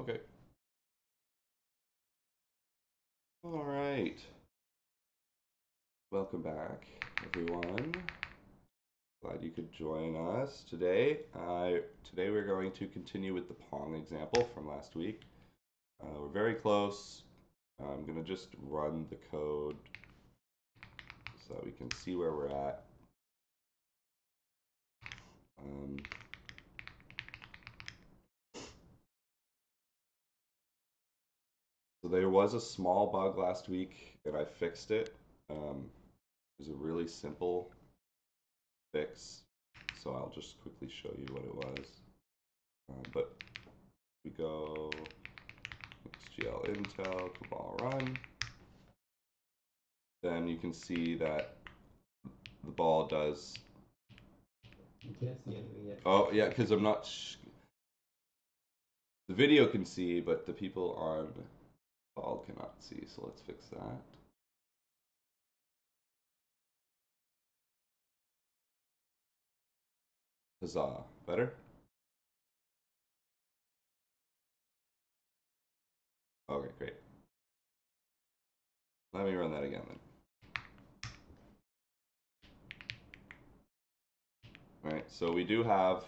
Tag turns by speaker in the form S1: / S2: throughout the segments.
S1: Okay. All right. Welcome back, everyone. Glad you could join us today. Today we're going to continue with the Pong example from last week. We're very close. I'm going to just run the code so that we can see where we're at. So there was a small bug last week and I fixed it. It was a really simple fix, so I'll just quickly show you what it was. But we go XGL Intel Cabal run. Then you can see that the ball does.
S2: You can't see anything yet.
S1: Oh yeah, because I'm not. The video can see, but the people on ball cannot see. So let's fix that. Huzzah! Better. Okay, great. Let me run that again then. All right, so we do have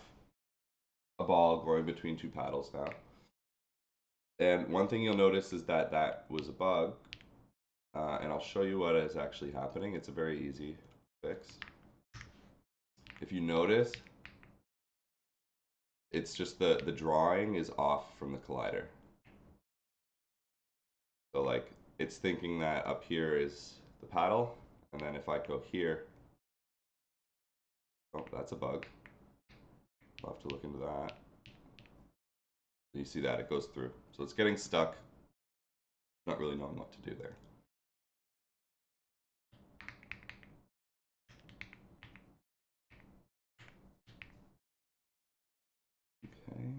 S1: a ball going between two paddles now. And one thing you'll notice is that that was a bug. And I'll show you what is actually happening. It's a very easy fix. If you notice, it's just the drawing is off from the collider. So like it's thinking that up here is the paddle, and then if I go here, oh, that's a bug. I'll have to look into that. You see that it goes through. So it's getting stuck, not really knowing what to do there. Okay.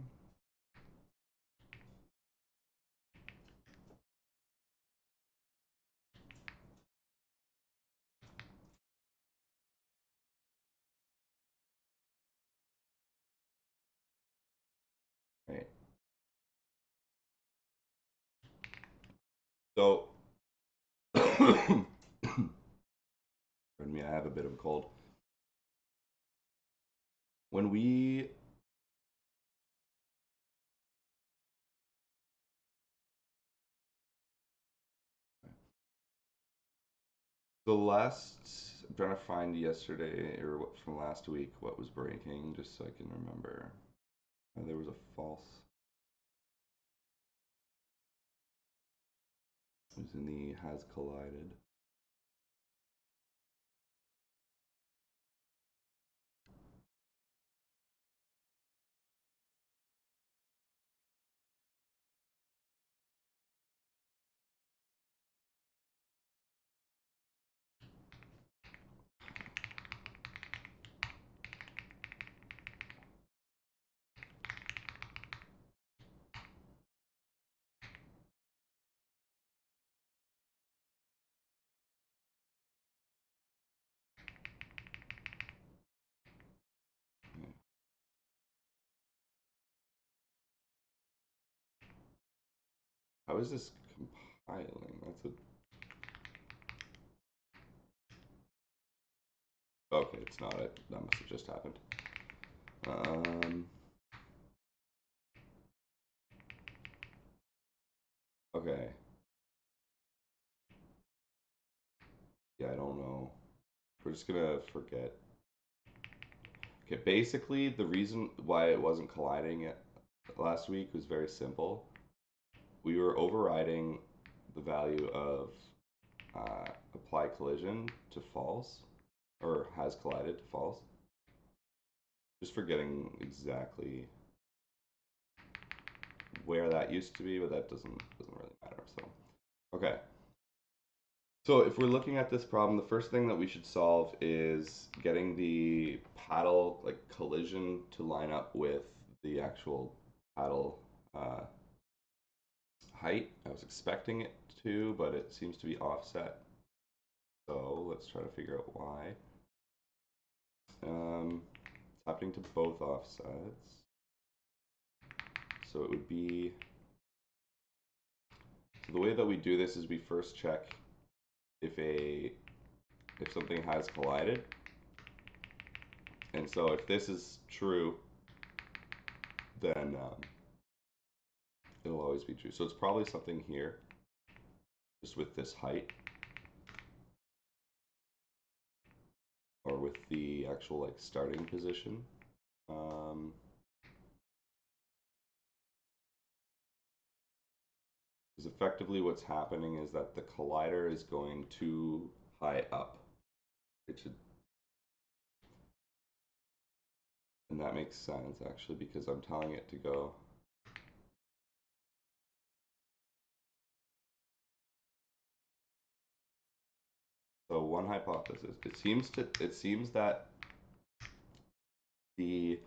S1: Right. So, pardon me, I have a bit of a cold. When we the last, I'm trying to find yesterday or what from last week what was breaking, just so I can remember. There was a false. It was in the has collided. How is this compiling? That's a. Okay, it's not it. That must have just happened. Okay. Yeah, I don't know. We're just gonna forget. Okay, basically the reason why it wasn't colliding it last week was very simple. We were overriding the value of apply collision to false, or has collided to false. Just forgetting exactly where that used to be, but that doesn't really matter. So, okay. So if we're looking at this problem, the first thing that we should solve is getting the paddle like collision to line up with the actual paddle height. I was expecting it to, but it seems to be offset. So let's try to figure out why. It's happening to both offsets. So it would be So the way that we do this is we first check if something has collided. And so if this is true, then it'll always be true. So it's probably something here, just with this height, or with the actual like starting position. Because effectively what's happening is that the collider is going too high up. It should, and that makes sense actually because I'm telling it to go. So one hypothesis, it seems that the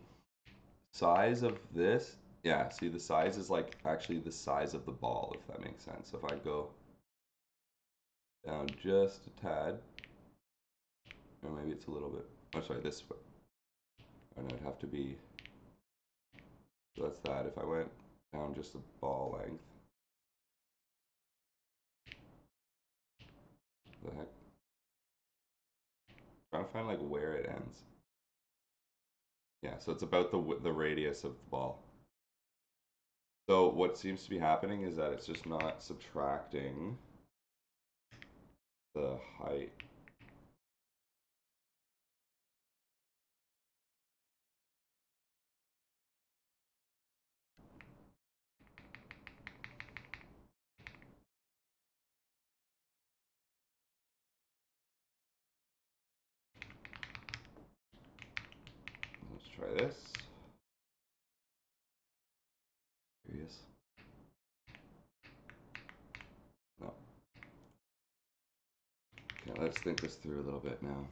S1: size of this, yeah, see the size is like actually the size of the ball, if that makes sense. So if I go down just a tad, or maybe it's a little bit, oh sorry, this way. And it'd have to be, so that's that. If I went down just a ball length, what the heck? Trying to find like where it ends. Yeah, so it's about the radius of the ball. So what seems to be happening is that it's just not subtracting the height. Let's try this. Curious. No. Okay, let's think this through a little bit now.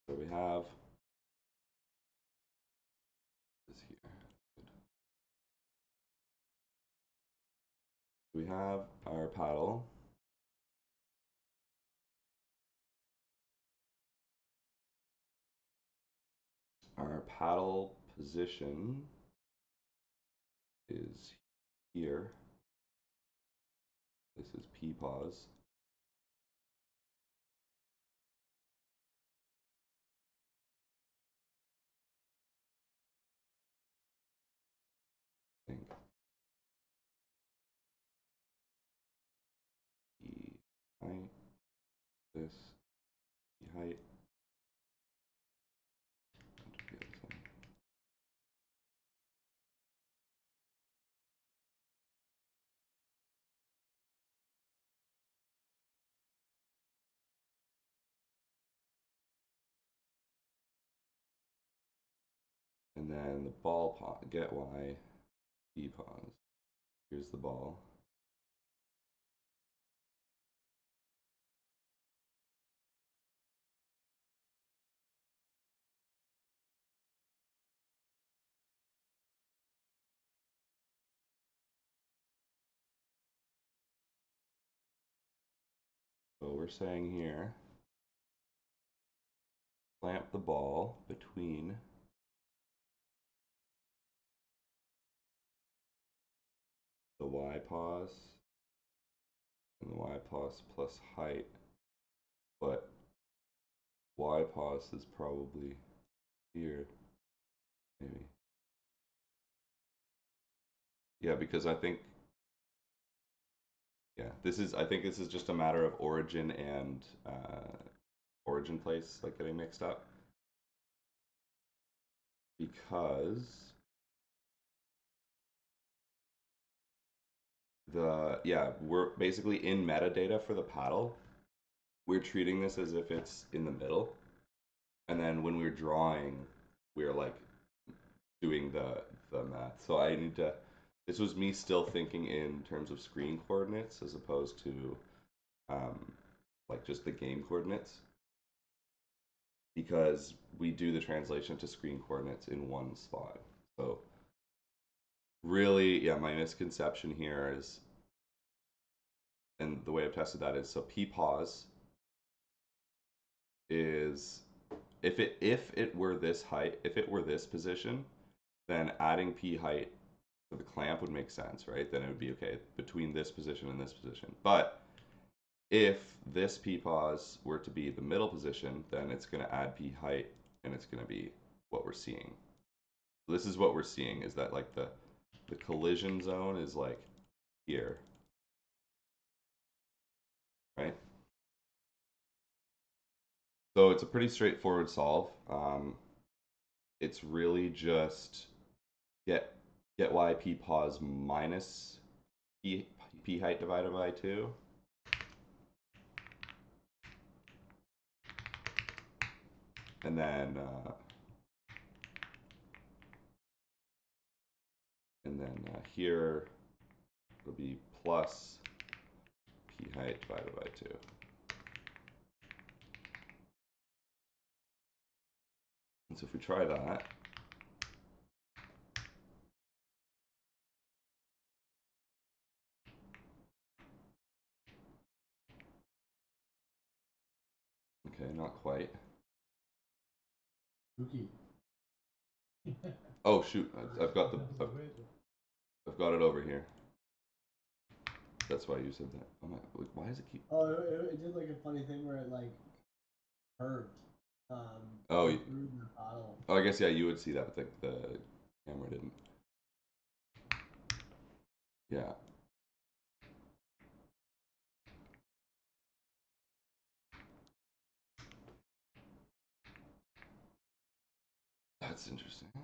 S1: So we have this here. We have our paddle. Our paddle position is here. This is P pause. I think P height. This P height. And then the ball pause, get Y, P pause. Here's the ball. So we're saying here, clamp the ball between the Y pause and the Y pause plus height, but Y pause is probably here, maybe. Yeah, because I think, yeah, I think this is just a matter of origin and origin place, like getting mixed up. Because we're basically in metadata for the paddle. We're treating this as if it's in the middle. And then when we're drawing, we're like doing the math. So I need to, this was me still thinking in terms of screen coordinates as opposed to like just the game coordinates, because we do the translation to screen coordinates in one spot. So really, yeah, my misconception here is, and the way I've tested that is, so p pause is, if it were this height, if it were this position, then adding p height for the clamp would make sense, right? Then it would be okay between this position and this position. But if this p pause were to be the middle position, then it's going to add p height, and it's going to be what we're seeing. This is what we're seeing, is that like the collision zone is like here, right? So it's a pretty straightforward solve. It's really just get get y p pause minus p height divided by 2. And then here it'll be plus p height divided by 2. And so if we try that, okay, not quite.
S2: Spooky.
S1: Oh shoot, I've got I've got it over here. That's why you said that. Oh my, why does it keep?
S2: Oh, it did like a funny thing where it like curved.
S1: Oh,
S2: through the bottle.
S1: oh, I guess yeah, you would see that, but the camera didn't. Yeah. That's interesting. Huh.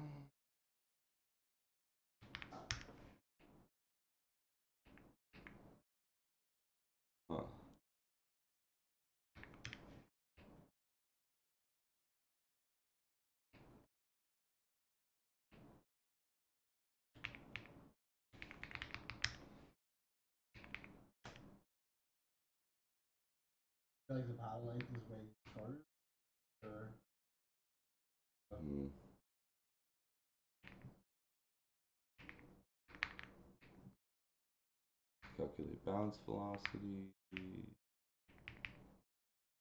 S2: I feel like the bottle length is way shorter. Or...
S1: Hmm. Calculate bounce velocity.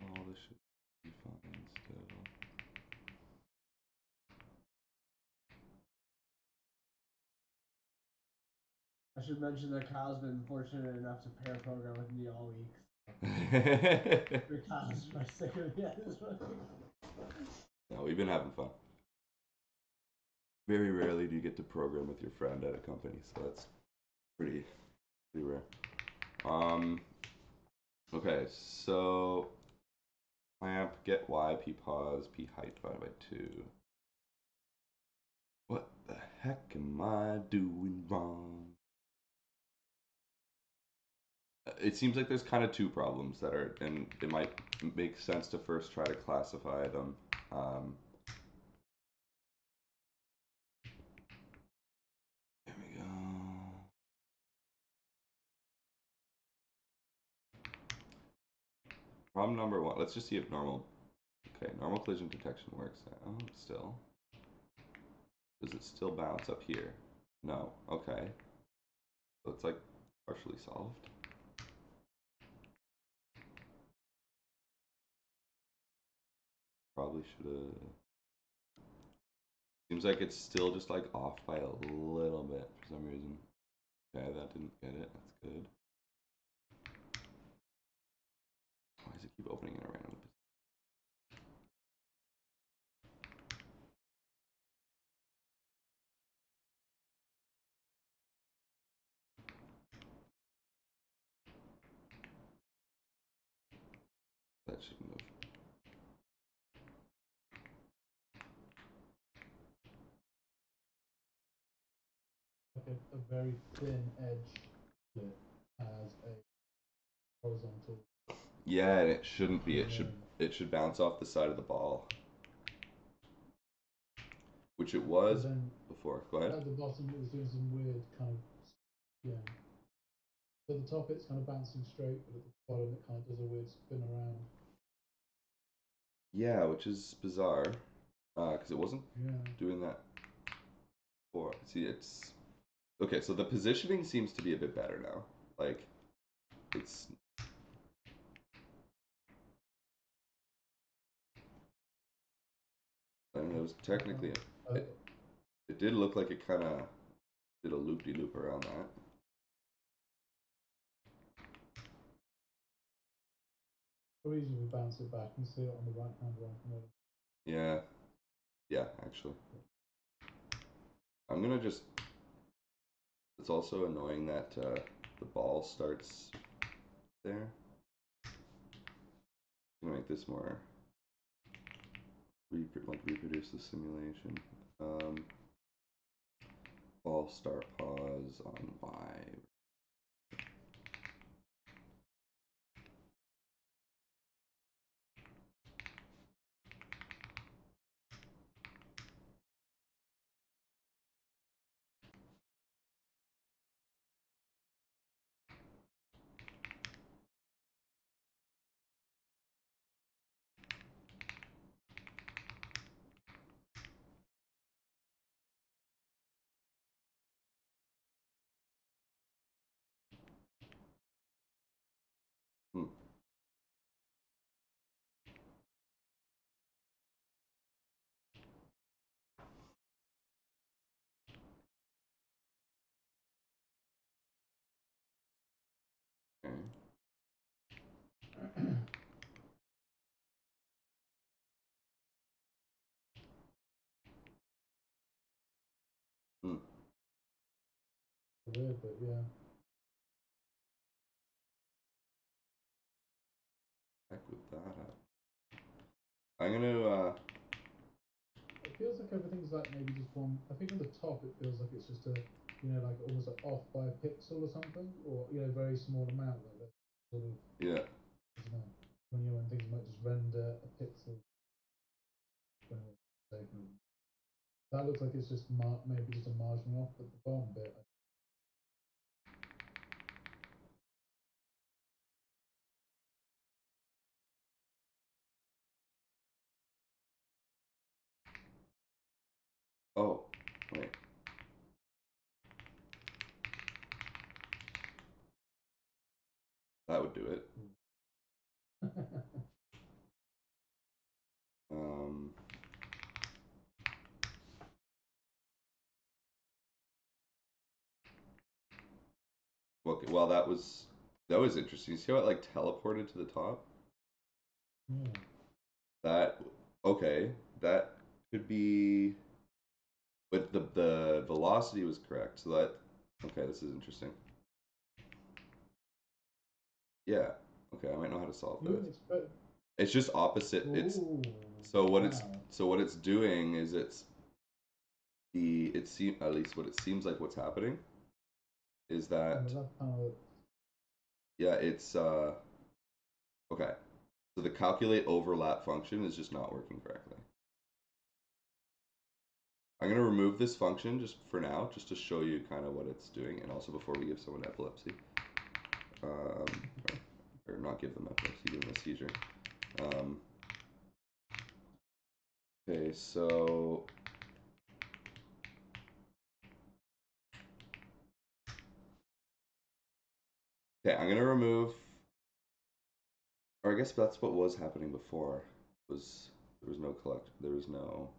S1: All this should be fine still.
S2: I should mention that Kyle's been fortunate enough to pair program with me all week. So. Kyle's my second this one.
S1: No, we've been having fun. Very rarely do you get to program with your friend at a company, so that's pretty rare. Okay, so clamp, get y, p pause, p height divided by 2. What the heck am I doing wrong? It seems like there's kind of two problems that are, and it might make sense to first try to classify them. Here we go. Problem number one. Let's just see if normal. Okay, normal collision detection works now. Still. Does it still bounce up here? No. Okay. So it's like partially solved. Probably should have. Seems like it's still just like off by a little bit for some reason. Okay, that didn't get it. That's good. Why does it keep opening in a random position? That shouldn't have.
S3: Like a very thin edge that has a horizontal.
S1: Yeah, and it shouldn't be. It should bounce off the side of the ball, which it was before. Go ahead.
S3: At the bottom, it was doing some weird kind of, yeah. So at the top, it's kind of bouncing straight, but at the bottom, it kind of does a weird spin around.
S1: Yeah, which is bizarre, because it wasn't doing that before. See, it's Okay, so the positioning seems to be a bit better now. Like, it's... I mean, it was technically... It did look like it kind of did a loop-de-loop around that.
S3: Or easy to bounce it back and see it on the right hand one from the...
S1: Yeah. Yeah, actually. I'm gonna just... It's also annoying that the ball starts there. I'm gonna make this more... reproduce the simulation. Ball start pause on Y. Hmm. Okay. Hmm.
S3: Weird, but yeah.
S1: Heck with that. I'm gonna
S3: It feels like everything's like maybe just one. I think on the top it feels like it's just a, you know, like almost like off by a pixel or something, or you know, very small amount, like that sort of.
S1: yeah.
S3: I don't know. When things might just render a pixel. That looks like it's just maybe just a margin off, but the bottom bit.
S1: Oh, wait. That would do it. Um, okay, well, that was interesting. See how it like teleported to the top?
S3: Yeah.
S1: That okay. That could be, but the velocity was correct. So that okay. This is interesting. Yeah. Okay, I might know how to solve
S3: You
S1: this.
S3: wouldn't expect.
S1: It's just opposite.
S3: Ooh,
S1: So what
S3: wow.
S1: it's so what it's doing is it seems, at least what it seems like what's happening is that
S3: That's kind of.
S1: yeah, it's okay. So the calculate overlap function is just not working correctly. I'm going to remove this function just for now, just to show you kind of what it's doing, and also before we give someone epilepsy. Or not give them epilepsy, give them a seizure. Okay, so... Okay, I'm going to remove... Or I guess that's what was happening before. Was there was no collect... There was no...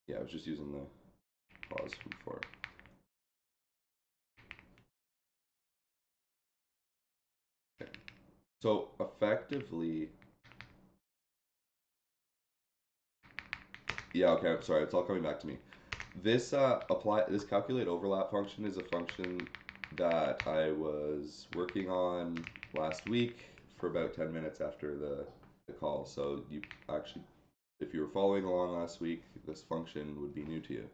S1: Yeah, I was just using the pause from before. Okay. So, effectively... Yeah, okay, sorry, it's all coming back to me. This this calculate overlap function is a function that I was working on last week for about 10 minutes after the call. So you actually, if you were following along last week, this function would be new to you.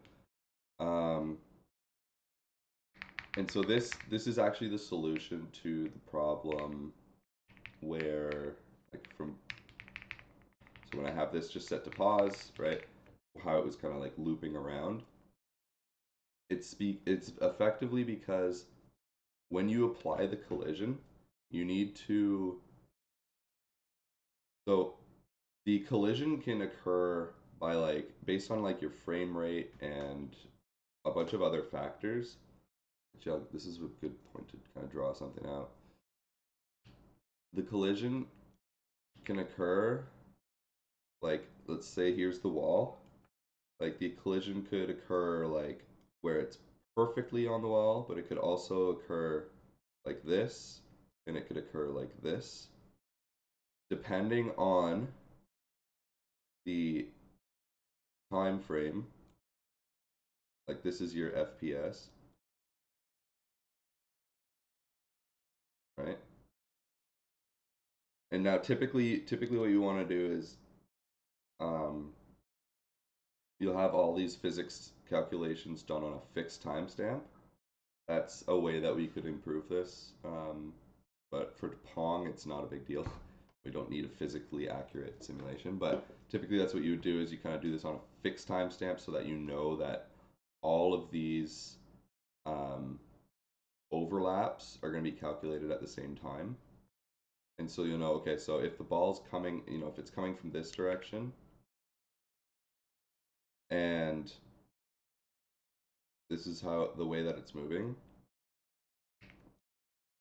S1: And so this is actually the solution to the problem where like so when I have this just set to pause, right? How it was kind of like looping around. It's effectively because when you apply the collision, you need to so the collision can occur by like based on like your frame rate and a bunch of other factors. this is a good point to kind of draw something out. The collision can occur, like, let's say here's the wall. Like, the collision could occur, like, where it's perfectly on the wall, but it could also occur like this, and it could occur like this, depending on the time frame. Like, this is your FPS, right? And now typically what you want to do is you'll have all these physics calculations done on a fixed timestamp. That's a way that we could improve this. But for Pong, it's not a big deal. We don't need a physically accurate simulation. But typically that's what you would do, is you kind of do this on a fixed timestamp so that you know that all of these overlaps are going to be calculated at the same time. And so you'll know, okay, so if the ball's coming, if it's coming from this direction, and this is how the way that it's moving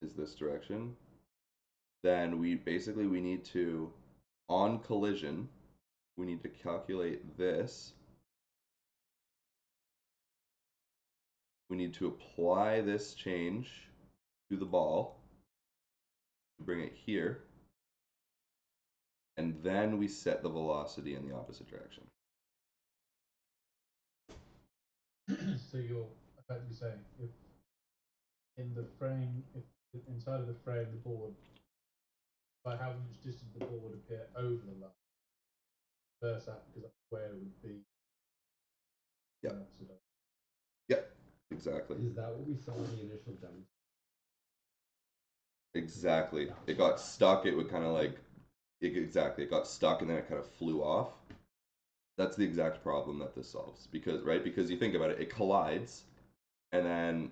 S1: is this direction, then we need to, on collision, we need to calculate this. We need to apply this change to the ball, bring it here, and then we set the velocity in the opposite direction.
S3: So you're effectively saying, if in the frame, if inside of the frame, the board, by how much distance the ball would appear over the line, versus that, because that's where it would be.
S1: Yep. Yep. Exactly.
S4: Is that what we saw in the initial demo?
S1: Exactly. It got stuck. It would kind of like, exactly. It got stuck and then it kind of flew off. That's the exact problem that this solves. Because you think about it, it collides, and then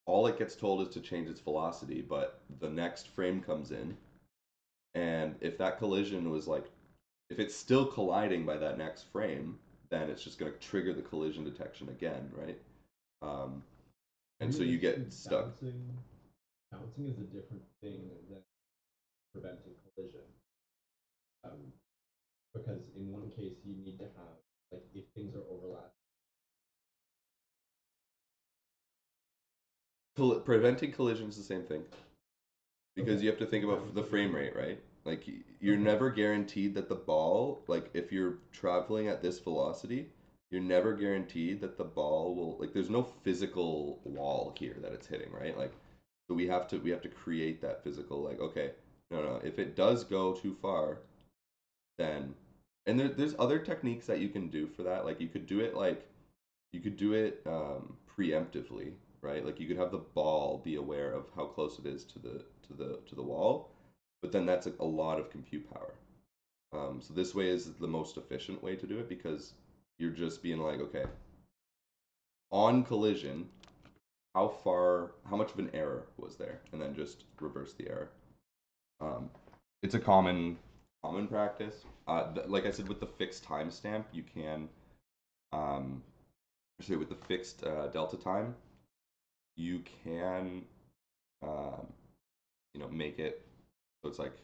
S1: all it gets told is to change its velocity, but the next frame comes in, and if that collision was like, if it's still colliding by that next frame, then it's just going to trigger the collision detection again, right? And so you get stuck.
S4: Bouncing is a different thing than preventing collision. Because in one case you need to have, like, if things are overlapping.
S1: Preventing collision is the same thing. Because you have to think about the frame rate, right? Like, you're never guaranteed that the ball, like, if you're traveling at this velocity, you're never guaranteed that the ball will, like, there's no physical wall here that it's hitting, right? Like, so we have to create that physical, like, okay, no, if it does go too far, then, and there's other techniques that you can do for that. Like, you could do it preemptively, right? Like, you could have the ball be aware of how close it is to the wall, but then that's a lot of compute power. So this way is the most efficient way to do it, because you're just being like, okay, on collision, how much of an error was there, and then just reverse the error. It's a common practice. Like I said, with the fixed timestamp, you can, with the fixed delta time, you can, make it so it's like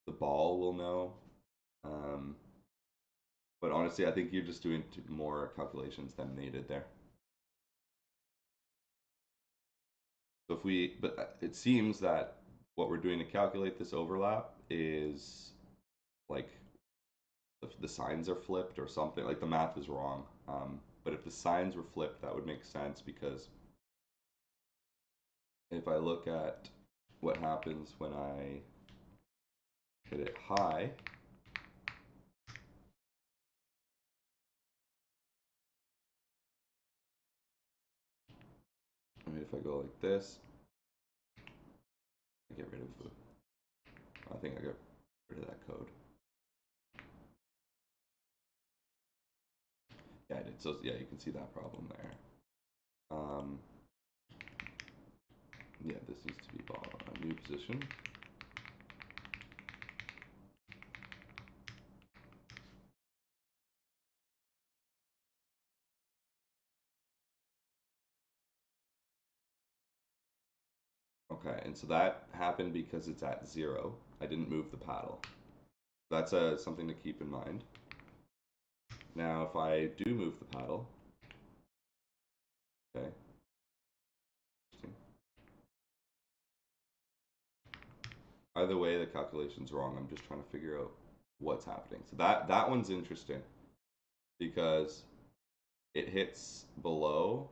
S1: the ball will know. But honestly, I think you're just doing more calculations than needed there. So but it seems that what we're doing to calculate this overlap is like the signs are flipped or something. Like, the math is wrong. But if the signs were flipped, that would make sense, because if I look at what happens when I hit it high, I mean, if I go like this, I get rid of I think I got rid of that code. Yeah, I did. So yeah, you can see that problem there. Yeah, this needs to be a new position. Okay, and so that happened because it's at 0. I didn't move the paddle. That's something to keep in mind. Now, if I do move the paddle, okay. Either way, the calculation's wrong. I'm just trying to figure out what's happening. So that one's interesting because it hits below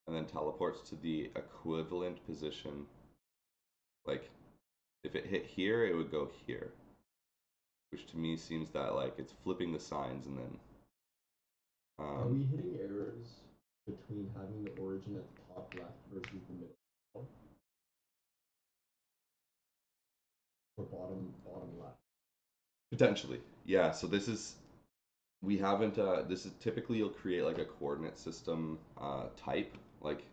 S1: and then teleports to the equivalent position. Like, if it hit here, it would go here, which to me seems that like it's flipping the signs and then.
S4: Are we hitting errors between having the origin at the top left versus the middle or bottom left?
S1: Potentially, yeah. So this is we haven't. This is typically you'll create like a coordinate system type, like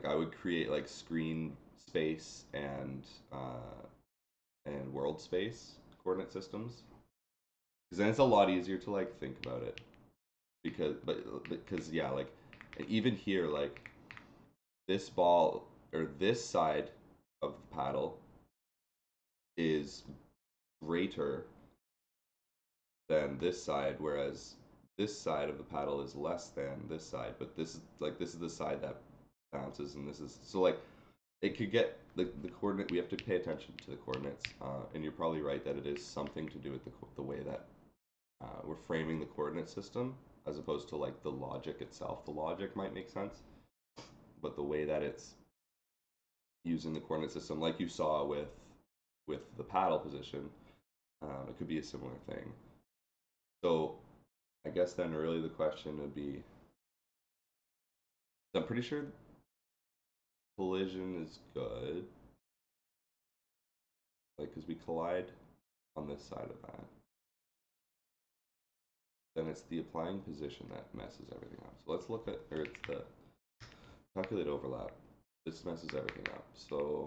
S1: I would create like screen space and world space coordinate systems, because then it's a lot easier to like think about it. Because yeah, like even here, like this ball or this side of the paddle is greater than this side, whereas this side of the paddle is less than this side. But this is the side that bounces, and this is so like it could get the coordinate. We have to pay attention to the coordinates, and you're probably right that it is something to do with the way that we're framing the coordinate system, as opposed to like the logic itself. The logic might make sense, but the way that it's using the coordinate system, like you saw with the paddle position, it could be a similar thing. So I guess then really the question would be, I'm pretty sure collision is good, like because we collide on this side of that. Then it's the applying position that messes everything up. So let's look at, or it's the calculate overlap. This messes everything up. So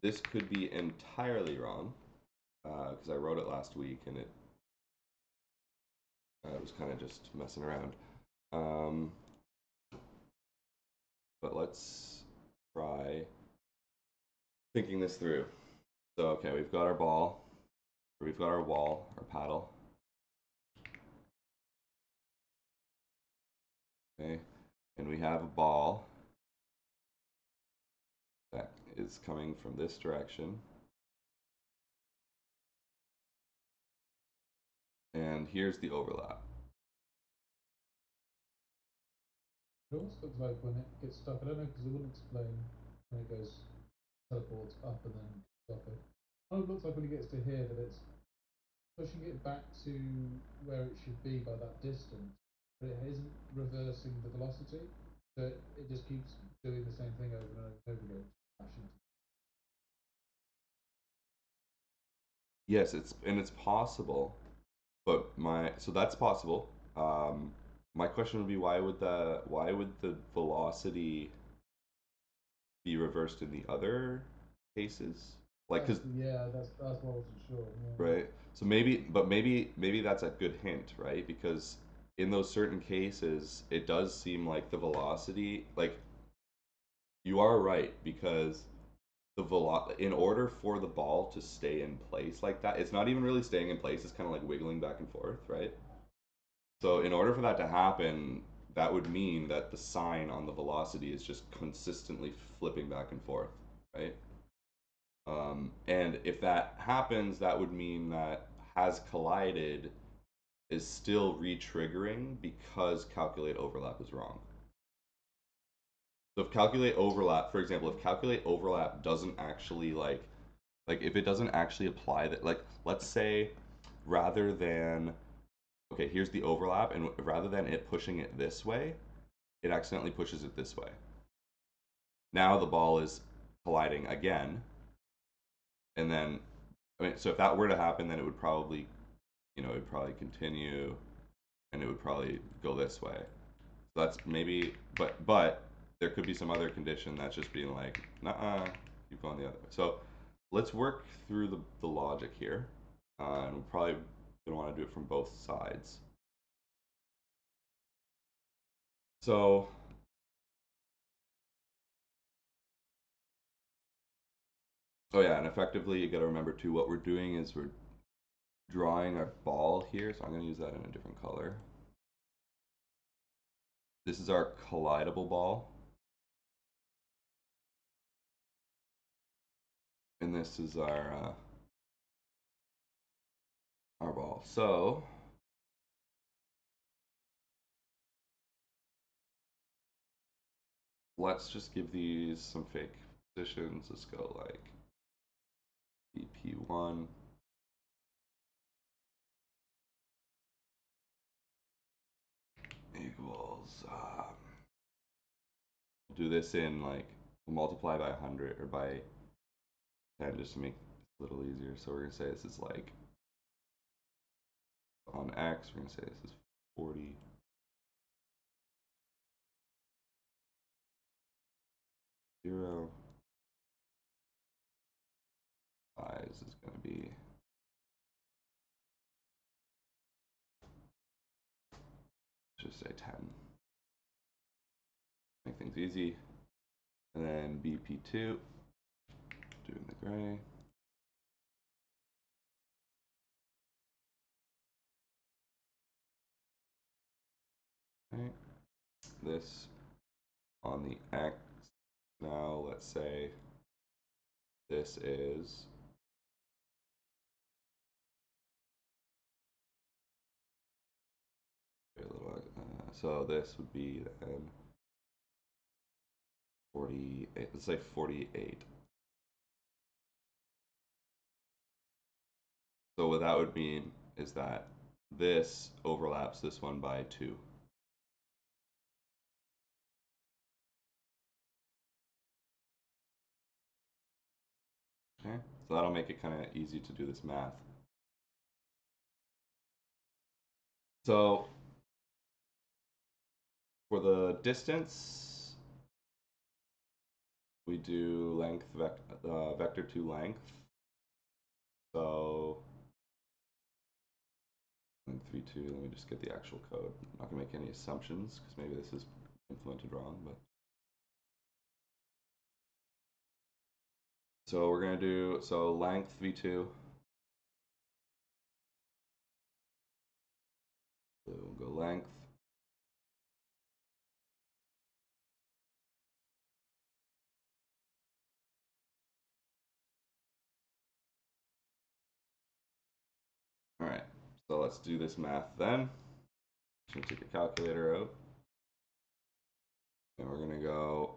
S1: this could be entirely wrong, because I wrote it last week and it was kind of just messing around. But let's try thinking this through. So okay, we've got our ball, or we've got our wall, our paddle. Okay, and we have a ball that is coming from this direction. And here's the overlap.
S3: It almost looks like when it gets stuck, I don't know because it wouldn't explain when it goes teleports up and then stuck it. It looks like when it gets to here that it's pushing it back to where it should be by that distance, but it isn't reversing the velocity. So it just keeps doing the same thing over and over again.
S1: Yes, it's possible, but so that's possible. My question would be why would the velocity be reversed in the other cases? Like, cause
S3: yeah, that's what I wasn't sure. Yeah.
S1: right. So maybe that's a good hint, right? Because in those certain cases, it does seem like the velocity, like you are right, because in order for the ball to stay in place like that, it's not even really staying in place. It's kind of like wiggling back and forth, right? So in order for that to happen, that would mean that the sign on the velocity is just consistently flipping back and forth, right? And if that happens, that would mean that has collided is still re-triggering because calculate overlap is wrong. So if calculate overlap, for example, if calculate overlap doesn't actually like if it doesn't actually apply that, like let's say rather than, okay, here's the overlap, and rather than it pushing it this way, it accidentally pushes it this way. Now the ball is colliding again, and then, I mean, so if that were to happen, then it would probably, it would probably continue, and it would probably go this way. So that's maybe, but there could be some other condition that's just being like, nah, keep going the other way. So let's work through the logic here, and we're probably gonna want to do it from both sides. So Oh yeah, and effectively you gotta remember too, what we're doing is we're drawing our ball here, so I'm gonna use that in a different color. This is our collidable ball. And this is our ball. So let's just give these some fake positions. Let's go like BP1. Equals do this in like multiply by 100 or by 10 just to make it a little easier. So we're gonna say this is like on X, we're gonna say this is 40. Zero. Size is gonna be just say 10. Make things easy. And then BP2, doing the gray. Right. This on the X. Now let's say this is a little, so this would be then 48. Let's say 48. So what that would mean is that this overlaps this one by 2. Okay, so that'll make it kind of easy to do this math. So for the distance, we do length vector to length. So length v2. Let me just get the actual code. I'm not gonna make any assumptions because maybe this is implemented wrong, but. So we're gonna do, so length v2. So we'll go length. All right, so let's do this math then. So take a calculator out. And we're gonna go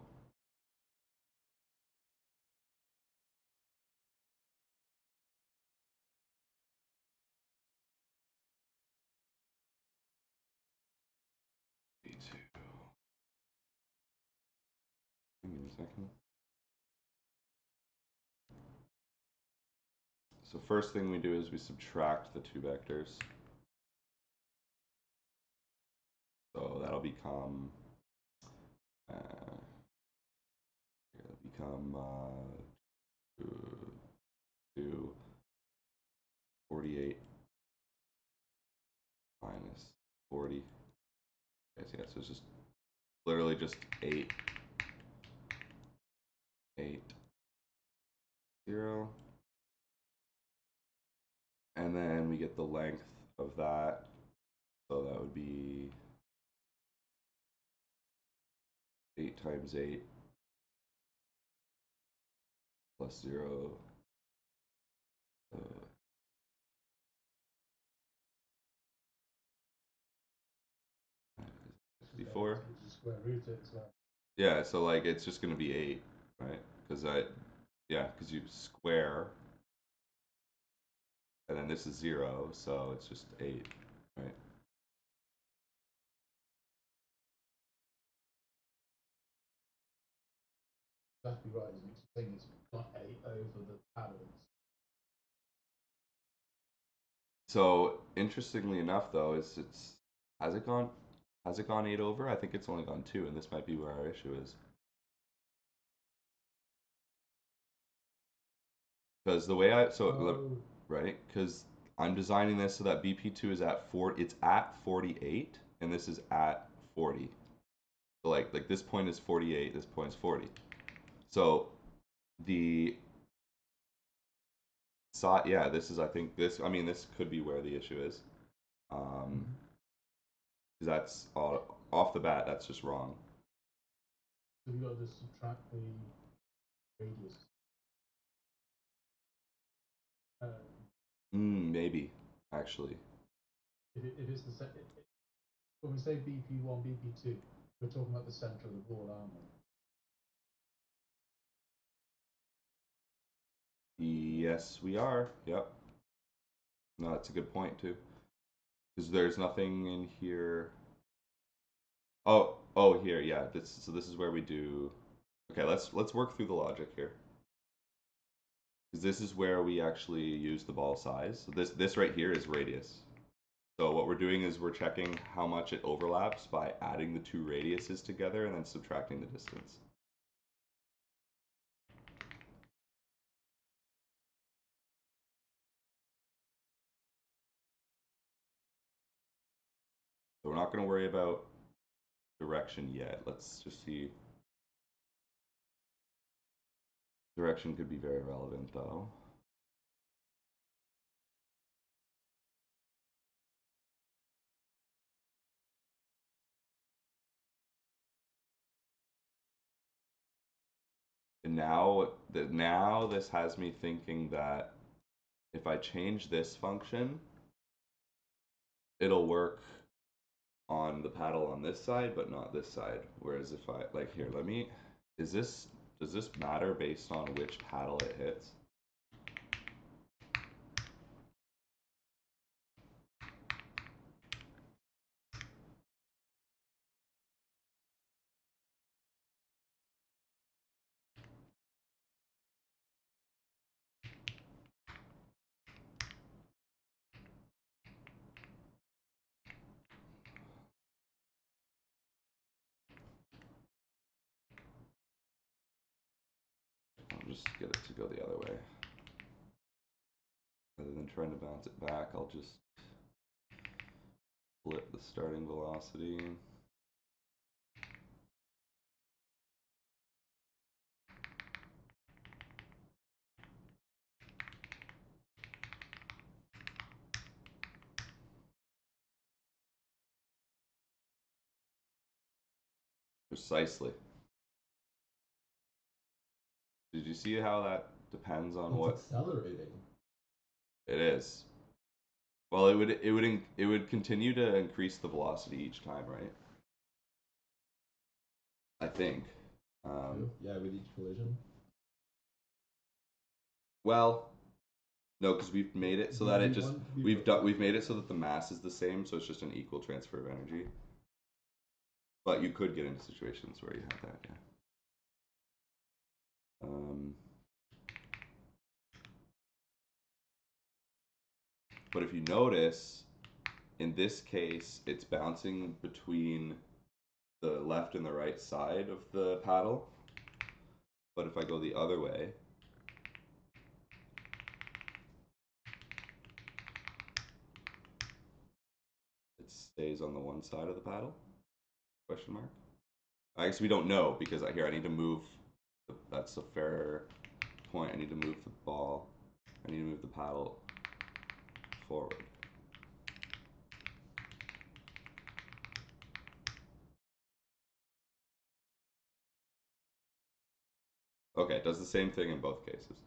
S1: v2. Give me a second. So first thing we do is we subtract the 2 vectors. So that'll become 2, 48 minus 40. Okay, so yeah, so it's just literally just 8, 8, 0. And then we get the length of that. So that would be 8 times 8 plus 0. 54.
S3: Square root it, so.
S1: Yeah, so like it's just gonna be 8, right? Because because you square, and then this is 0, so it's just 8, right?
S3: Exactly right, isn't it? Thing is got 8 over the patterns.
S1: So interestingly enough, though, has it gone 8 over? I think it's only gone 2, and this might be where our issue is. Because the way right, because I'm designing this so that BP2 is at 4. It's at 48, and this is at 40. So like this point is 48. This point is 40. So the side, yeah, this is, I think, this, I mean, this could be where the issue is. 'Cause that's off the bat, that's just wrong.
S3: So we got to just subtract the radius.
S1: Maybe, actually.
S3: If it's the set, when we say BP1, BP2, we're talking about the center of the board, aren't we?
S1: Yes, we are. Yep. No, that's a good point too. Because there's nothing in here. Oh, here, yeah. So this is where we do. Okay, let's work through the logic here. Because this is where we actually use the ball size. So this right here is radius. So what we're doing is we're checking how much it overlaps by adding the two radiuses together and then subtracting the distance. So we're not going to worry about direction yet. Let's just see. Direction could be very relevant though. And now this has me thinking that if I change this function, it'll work on the paddle on this side, but not this side. Whereas if I, like here, does this matter based on which paddle it hits? I'll just get it to go the other way. Rather than trying to bounce it back, I'll just flip the starting velocity. Precisely. Did you see how that depends on
S4: It's
S1: what
S4: accelerating?
S1: it is? Well, it would continue to increase the velocity each time, right? I think.
S4: Yeah, with each collision.
S1: Well, no, because we've made it so that it just we've made it so that the mass is the same, so it's just an equal transfer of energy. But you could get into situations where you have that, yeah. But if you notice, in this case, it's bouncing between the left and the right side of the paddle. But if I go the other way, it stays on the one side of the paddle? Question mark? I guess we don't know because here I need to move. That's a fair point. I need to move the ball. I need to move the paddle forward. Okay, it does the same thing in both cases.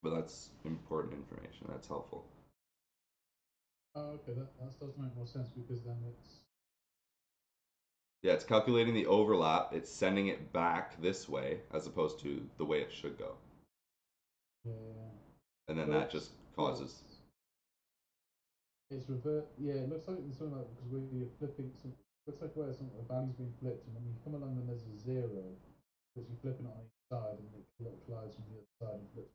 S1: But that's important information. That's helpful.
S3: Oh, okay, that does make more sense because then it's.
S1: Yeah, it's calculating the overlap. It's sending it back this way as opposed to the way it should go.
S3: Yeah.
S1: And then that just causes.
S3: It's revert. Yeah, it looks like it's something like because where you're flipping. Looks like where a value's being flipped, and when you come along, then there's a zero because you're flipping it on each side, and it collides from the other side and flips.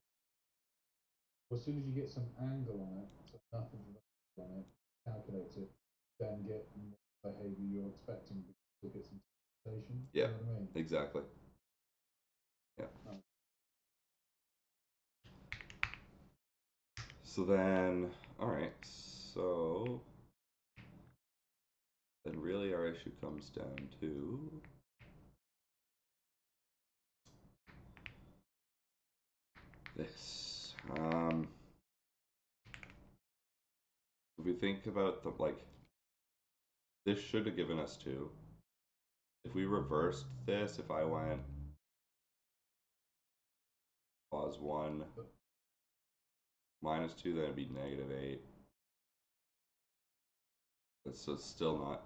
S3: Well, as soon as you get some angle on it, so nothing on it, calculate it, then get the behavior you're expecting because you'll get some sensation.
S1: Yeah,
S3: you know what I mean?
S1: Exactly. Yeah.
S3: Oh.
S1: So then, all right, so then really our issue comes down to this. we think about the like, this should have given us 2. If we reversed this, if I went clause 1 minus 2, then it'd be -8. So it's still not.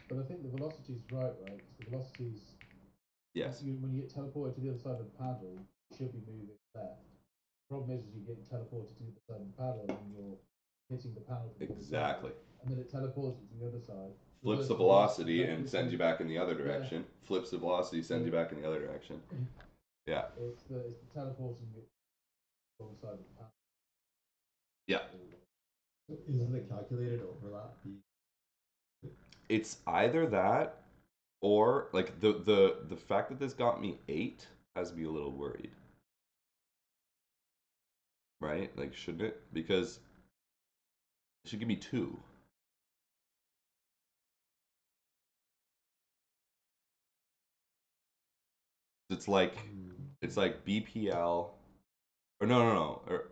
S3: But I think the velocity's right? Because the velocity's
S1: Yes.
S3: when you get teleported to the other side of the paddle, you should be moving left. The problem is you get teleported to the other side of the paddle and you're hitting the panel.
S1: Exactly.
S3: And then it teleports you to the other side.
S1: Flips the velocity and sends you back in the other direction. Yeah. Flips the velocity, sends you back in the other direction. Yeah.
S3: It's the teleporting you wrong side of the panel.
S1: Yeah.
S4: So is the calculated overlap?
S1: It's either that, or like the fact that this got me 8 has me a little worried. Right? Like, shouldn't it? Because it should give me 2. It's like BPL, or no. Or,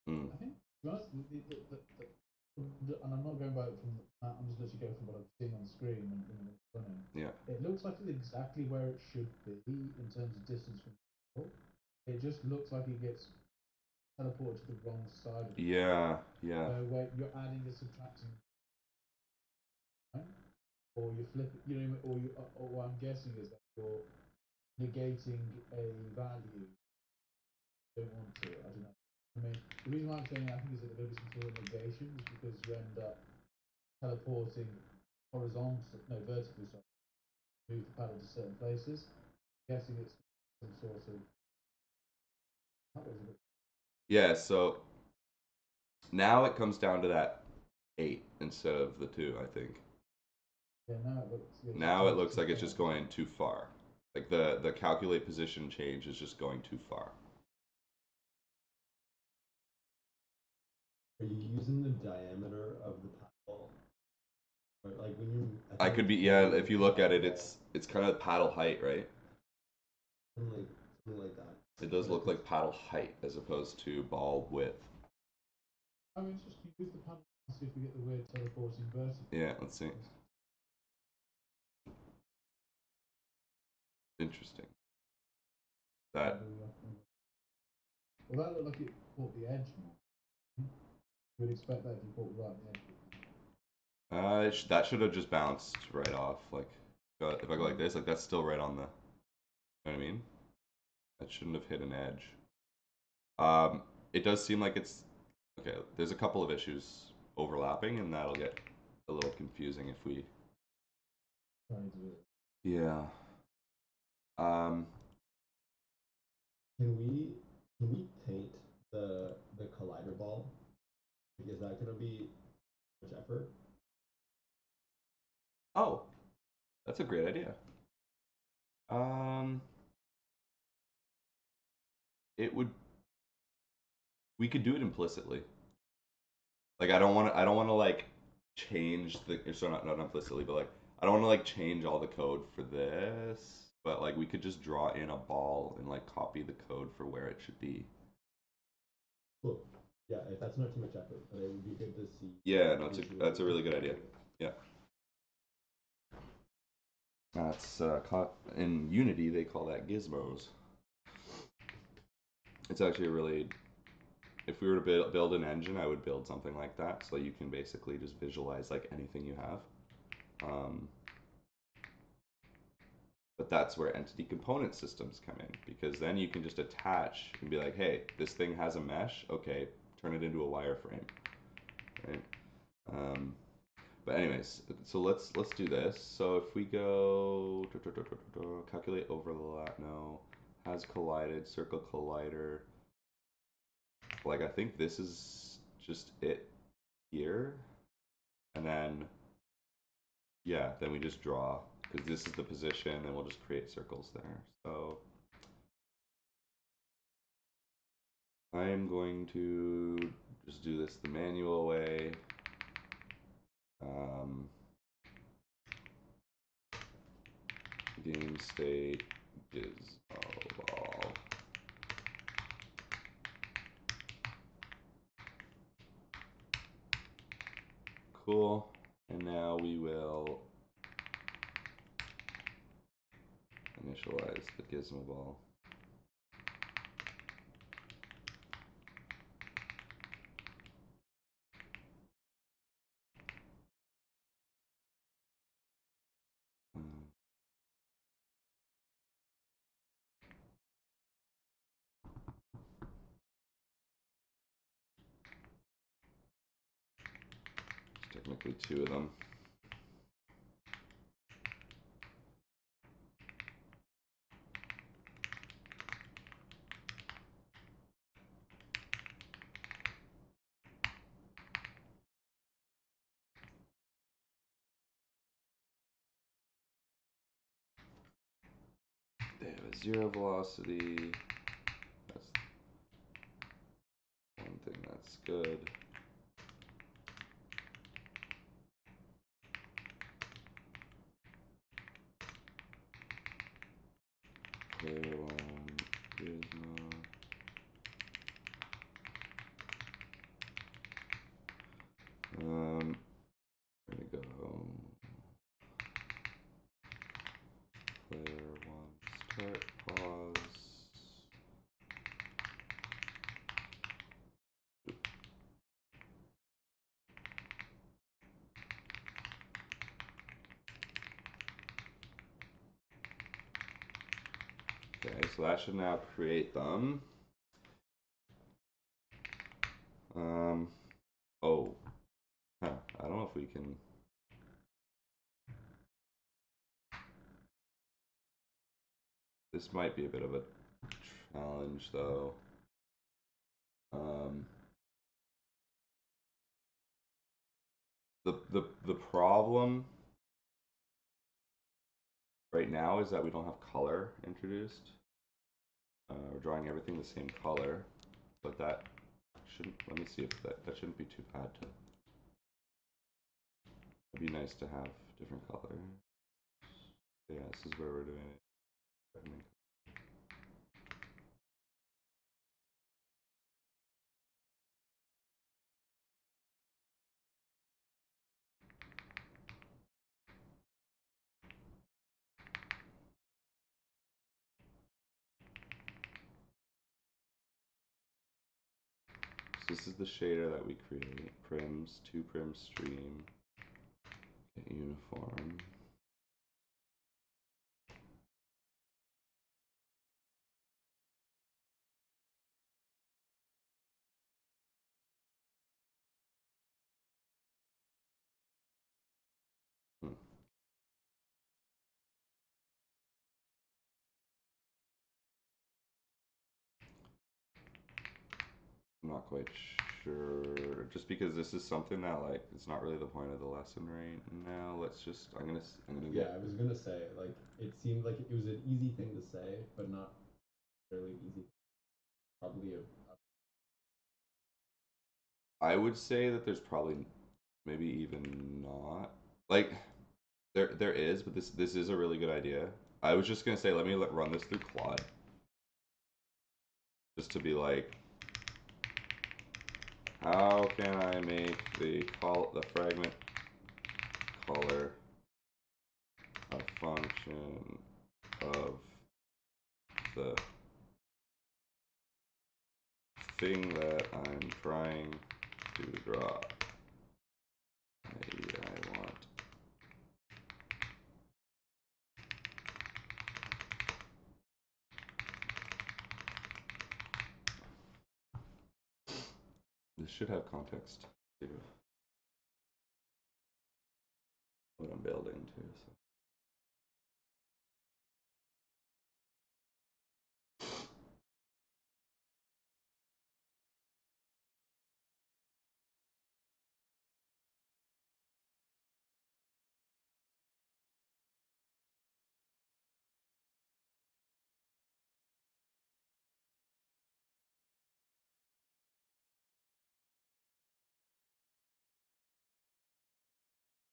S3: I think, to be honest, and I'm not going by it from. I'm just literally going from what I'm seeing on the screen when it's running.
S1: Yeah.
S3: It looks like it's exactly where it should be in terms of distance from the ball. It just looks like it gets teleported to the wrong side of it.
S1: Yeah.
S3: So where you're adding or subtracting, or you're flipping, or what I'm guessing is that you're negating a value. You don't want to. I don't know. I mean, the reason why I'm saying that, I think is that there will be some sort of negation, is because you end up teleporting vertically, move the paddle to certain places. I'm guessing it's some sort of.
S1: Yeah, so now it comes down to that 8 instead of the 2, I think.
S3: Yeah,
S1: now it looks like it's just going too far. Like the calculate position change is just going too far.
S4: Are you using the diameter of the paddle? Or like when you
S1: I could be, yeah, if you look at it, it's kind of paddle height, right?
S4: Something like that.
S1: It does look like paddle height as opposed to ball width.
S3: I mean, it's just you move the paddle and see if we get the weird teleporting vertical.
S1: Yeah, let's see. Interesting. That.
S3: Well, that looked like it caught the edge more. You would expect that if you caught right the edge.
S1: That should have just bounced right off. Like, if I go like this, like that's still right on the. You know what I mean? That shouldn't have hit an edge. It does seem like it's okay. There's a couple of issues overlapping, and that'll get a little confusing if we. Yeah.
S4: Can we paint the collider ball? Is that gonna be much effort?
S1: Oh, that's a great idea. It would. We could do it implicitly. Like I don't want to like change the. So not implicitly, but like I don't want to like change all the code for this. But like we could just draw in a ball and like copy the code for where it should be.
S4: Cool. Yeah, if that's not too much effort, but it would be good to see.
S1: Yeah, no, that's a really good idea. Yeah. That's in Unity they call that gizmos. It's actually a really. If we were to build an engine, I would build something like that, so you can basically just visualize like anything you have. But that's where entity component systems come in, because then you can just attach and be like, hey, this thing has a mesh, okay, turn it into a wireframe, right? But anyways, so let's do this. So if we go calculate overlap, no, has collided, circle collider. Like I think this is just it here, and then yeah, then we just draw. Because this is the position, and we'll just create circles there. So I'm going to just do this the manual way. Game state is ball. Cool. And now we will initialize the gizmo ball. There's technically two of them. They have a 0 velocity. That's one thing that's good. Player 1 gizmo. Where'd it go? Player 1 start, pause. Okay, so that should now create them. Oh, huh, I don't know if we can. This might be a bit of a challenge, though. The problem right now is that we don't have color introduced. We're drawing everything the same color, but that shouldn't. Let me see if that shouldn't be too bad to. It'd be nice to have different colors. Yeah, this is where we're doing it. So this is the shader that we create. Prims, 2 prim stream, uniform. I'm not quite sure, just because this is something that like it's not really the point of the lesson right now. Let's just I'm gonna
S4: Yeah,
S1: get.
S4: I was gonna say, like, it seemed like it was an easy thing to say, but not really easy. Probably
S1: I would say that there's probably maybe even not like there is, but this is a really good idea. I was just gonna say let me run this through Claude just to be like, how can I make the fragment color a function of the thing that I'm trying to draw? I want this should have context too. What I'm building too. So.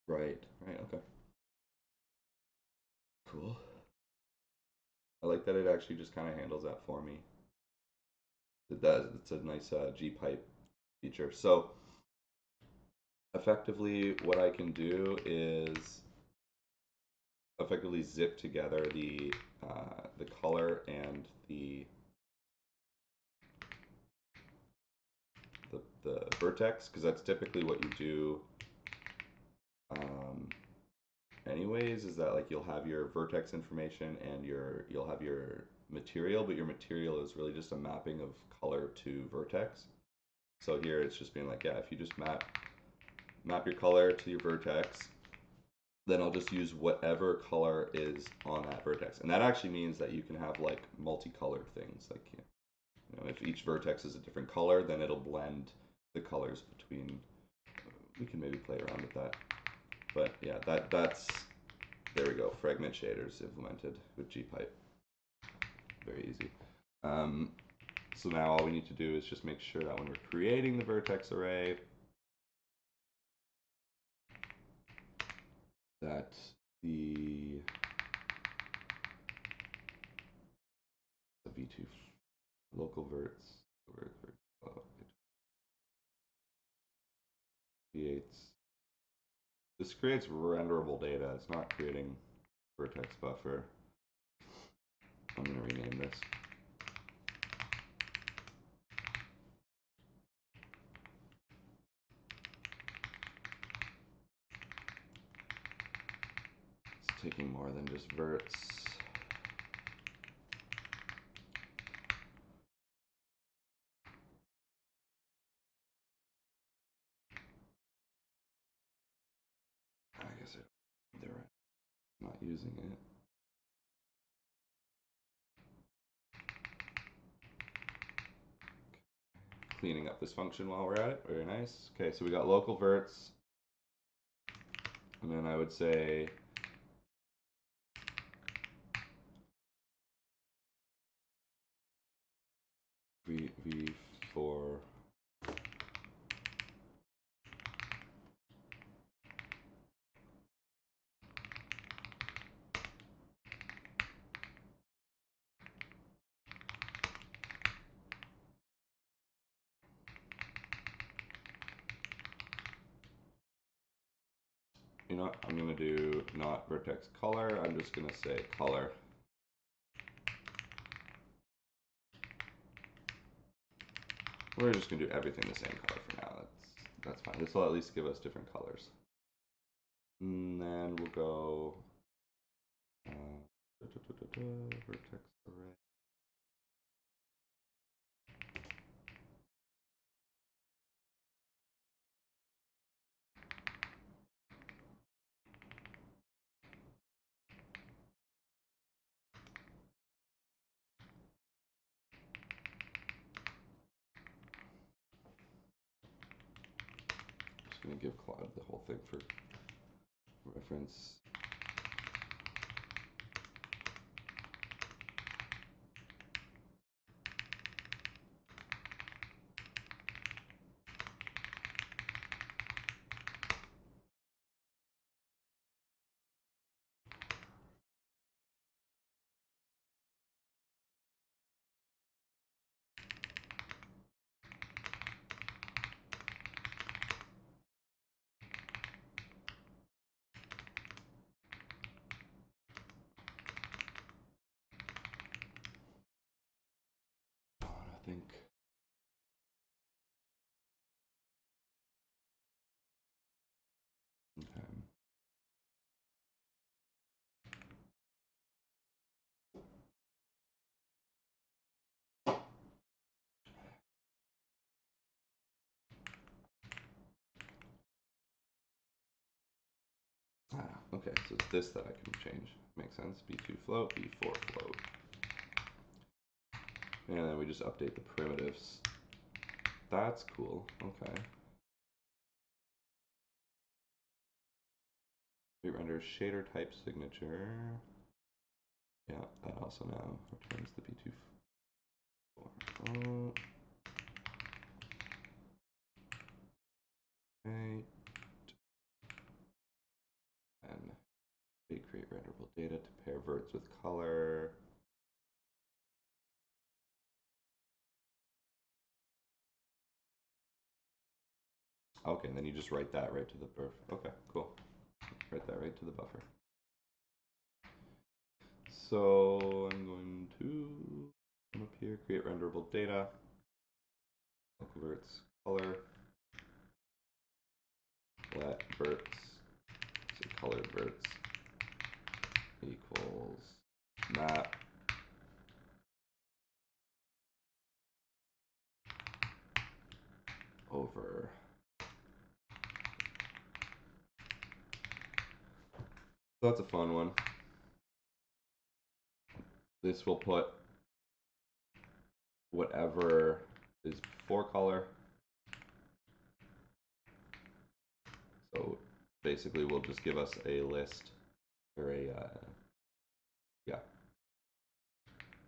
S1: Right, okay. Cool. I like that it actually just kind of handles that for me. It does. It's a nice G pipe feature. So effectively what I can do is effectively zip together the color and the vertex, because that's typically what you do anyways, is that like you'll have your vertex information and you'll have your material, but your material is really just a mapping of color to vertex. So here it's just being like, yeah, if you just map your color to your vertex, then I'll just use whatever color is on that vertex. And that actually means that you can have like multicolored things. Like, you know, if each vertex is a different color, then it'll blend the colors between. We can maybe play around with that. But yeah, that's there we go. Fragment shaders implemented with gpipe. Very easy. So now all we need to do is just make sure that when we're creating the vertex array, that the v2 local verts creates. This creates renderable data. It's not creating vertex buffer. I'm going to rename this. It's taking more than just verts. I guess they're not using it. Cleaning up this function while we're at it. Very nice. Okay, so we got local verts. And then I would say v4 you know what, I'm going to do not vertex color, I'm just going to say color. We're just going to do everything the same color for now. That's fine. This will at least give us different colors. And then we'll go vertex array. Just going to give Claude the whole thing for reference. I think okay. Okay, so it's this that I can change. Makes sense. B2 float, B4 float. And then we just update the primitives. That's cool. Okay. We render shader type signature. Yeah, that also now returns the B2 float. Okay. And we create renderable data to pair verts with color. Okay, and then you just write that right to the buffer. Okay, cool. Write that right to the buffer. So I'm going to come up here, create renderable data, verts color, let verts, so colored verts equals map over. So that's a fun one. This will put whatever is before color. So basically will just give us a list or a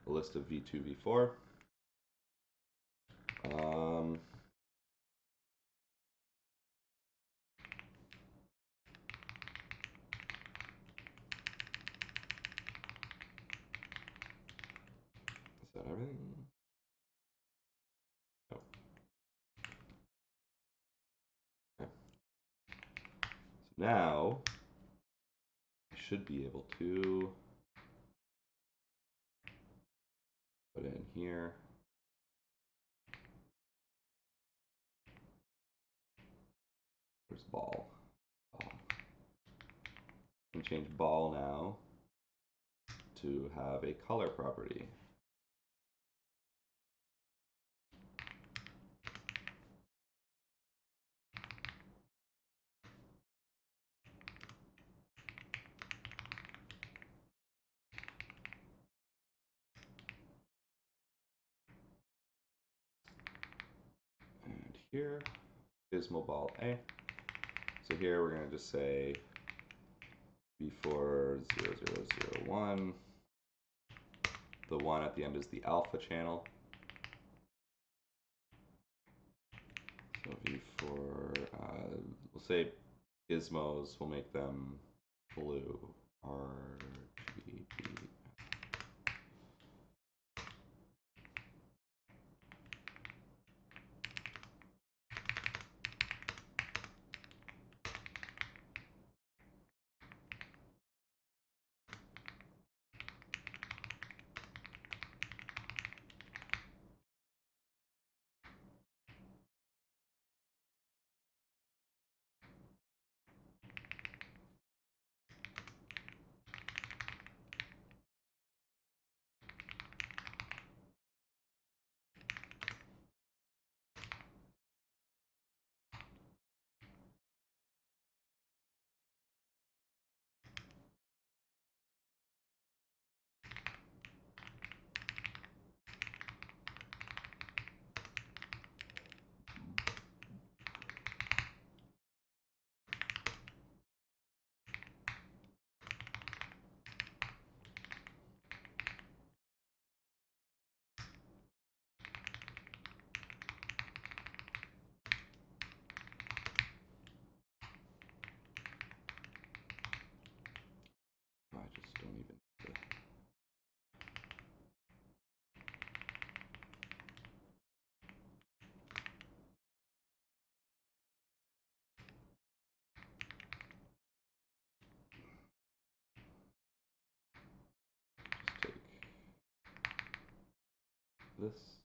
S1: list of v2, v4. Is that everything? No. Okay. So now I should be able to put in here. Where's ball? Ball. I can change ball now to have a color property. And here is mobile A. So here we're going to just say v40001. The 1 at the end is the alpha channel. So v4, we'll say gizmos, we'll make them blue. RGB. I just don't even. Just take this.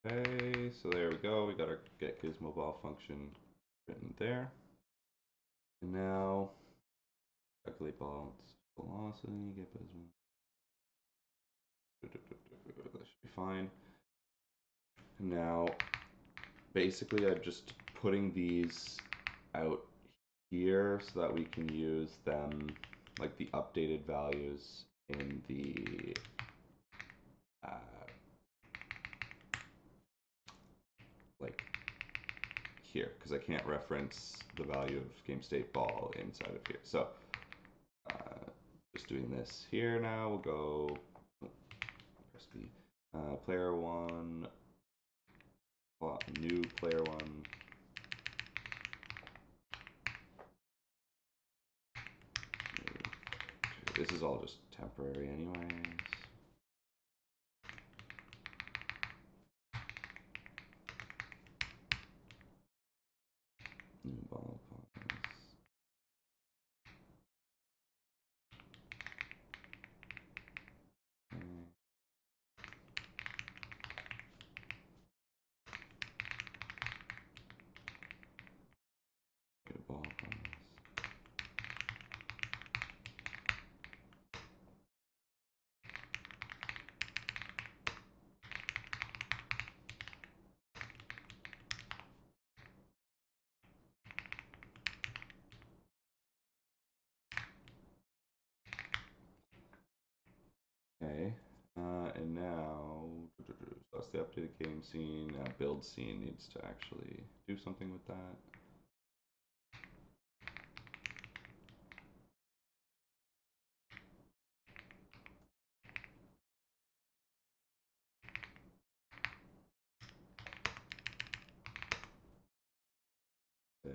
S1: Okay, so there we go. We got our get gizmo ball function written there. And now calculate ball velocity, get gizmo. That should be fine. And now, basically, I'm just putting these out here so that we can use them, like the updated values in the like here, because I can't reference the value of game state ball inside of here. So just doing this here now. We'll go press B. Player one, new player one. This is all just temporary anyways. New ball class. New ball class. Okay, and now, so that's the updated game scene. Now build scene needs to actually do something with that. Say,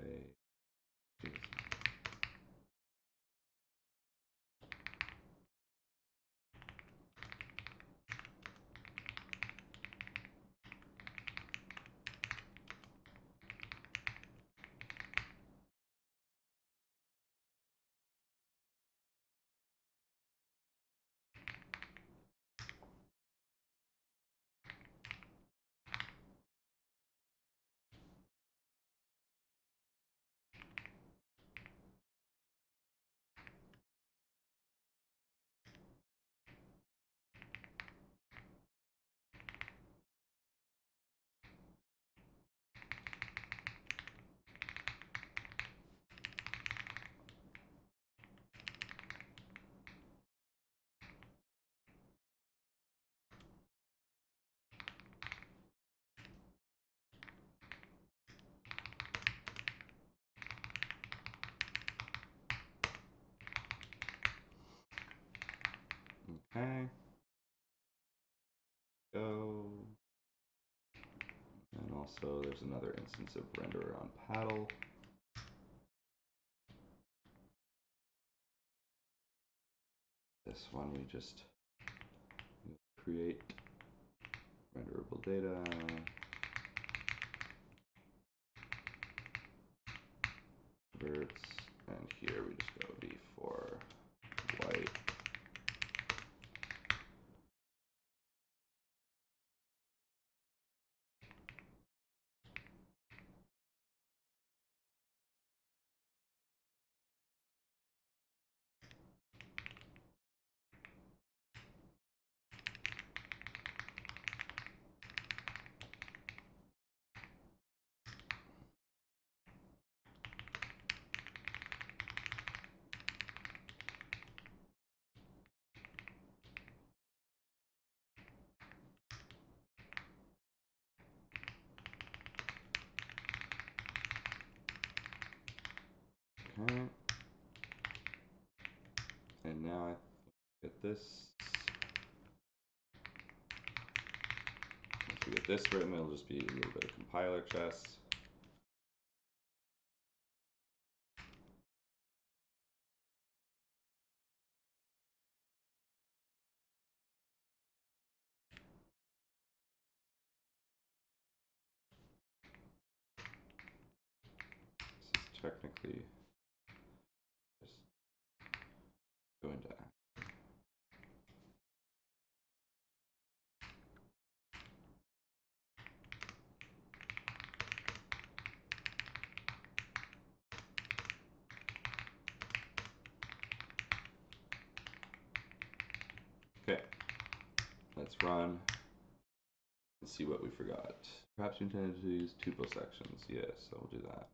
S1: okay. Go. And also there's another instance of renderer on paddle. This one we just create renderable data. Converts, and here we just go V for white. Okay. And now I get this. Once we get this written, it'll just be a little bit of compiler chess. This is technically just go into run and see what we forgot. Perhaps you intended to use tuple sections. Yes, so we'll do that.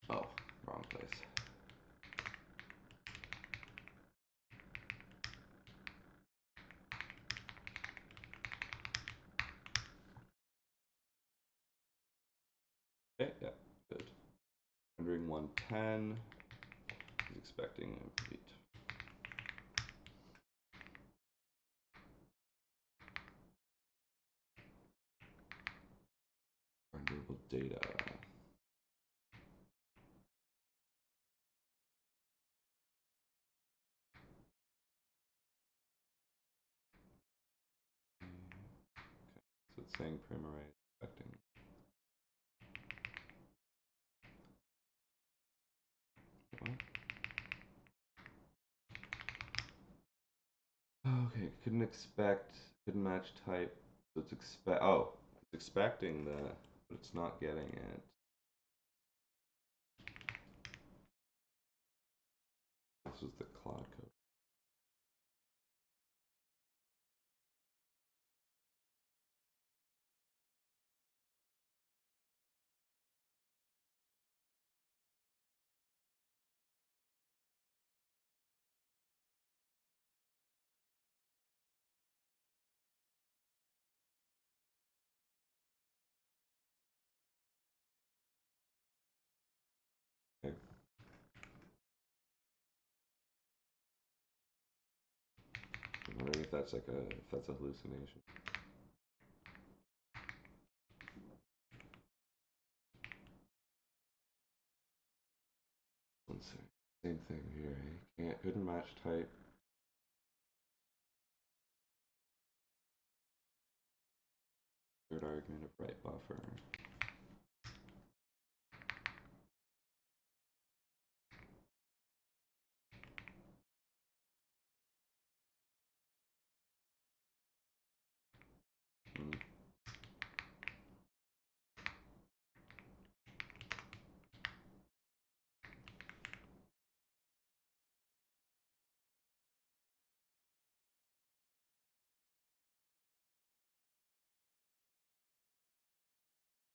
S1: Oh, wrong place. Okay, yeah, good. Rendering 110. He's expecting a complete. Renderable data. So it's saying prim array expecting. What? Okay, couldn't match type. So it's it's expecting but it's not getting it. This was the cloud code. Okay. I'm wondering if that's a hallucination. Let's see. Same thing here. Couldn't match type. Third argument of right buffer.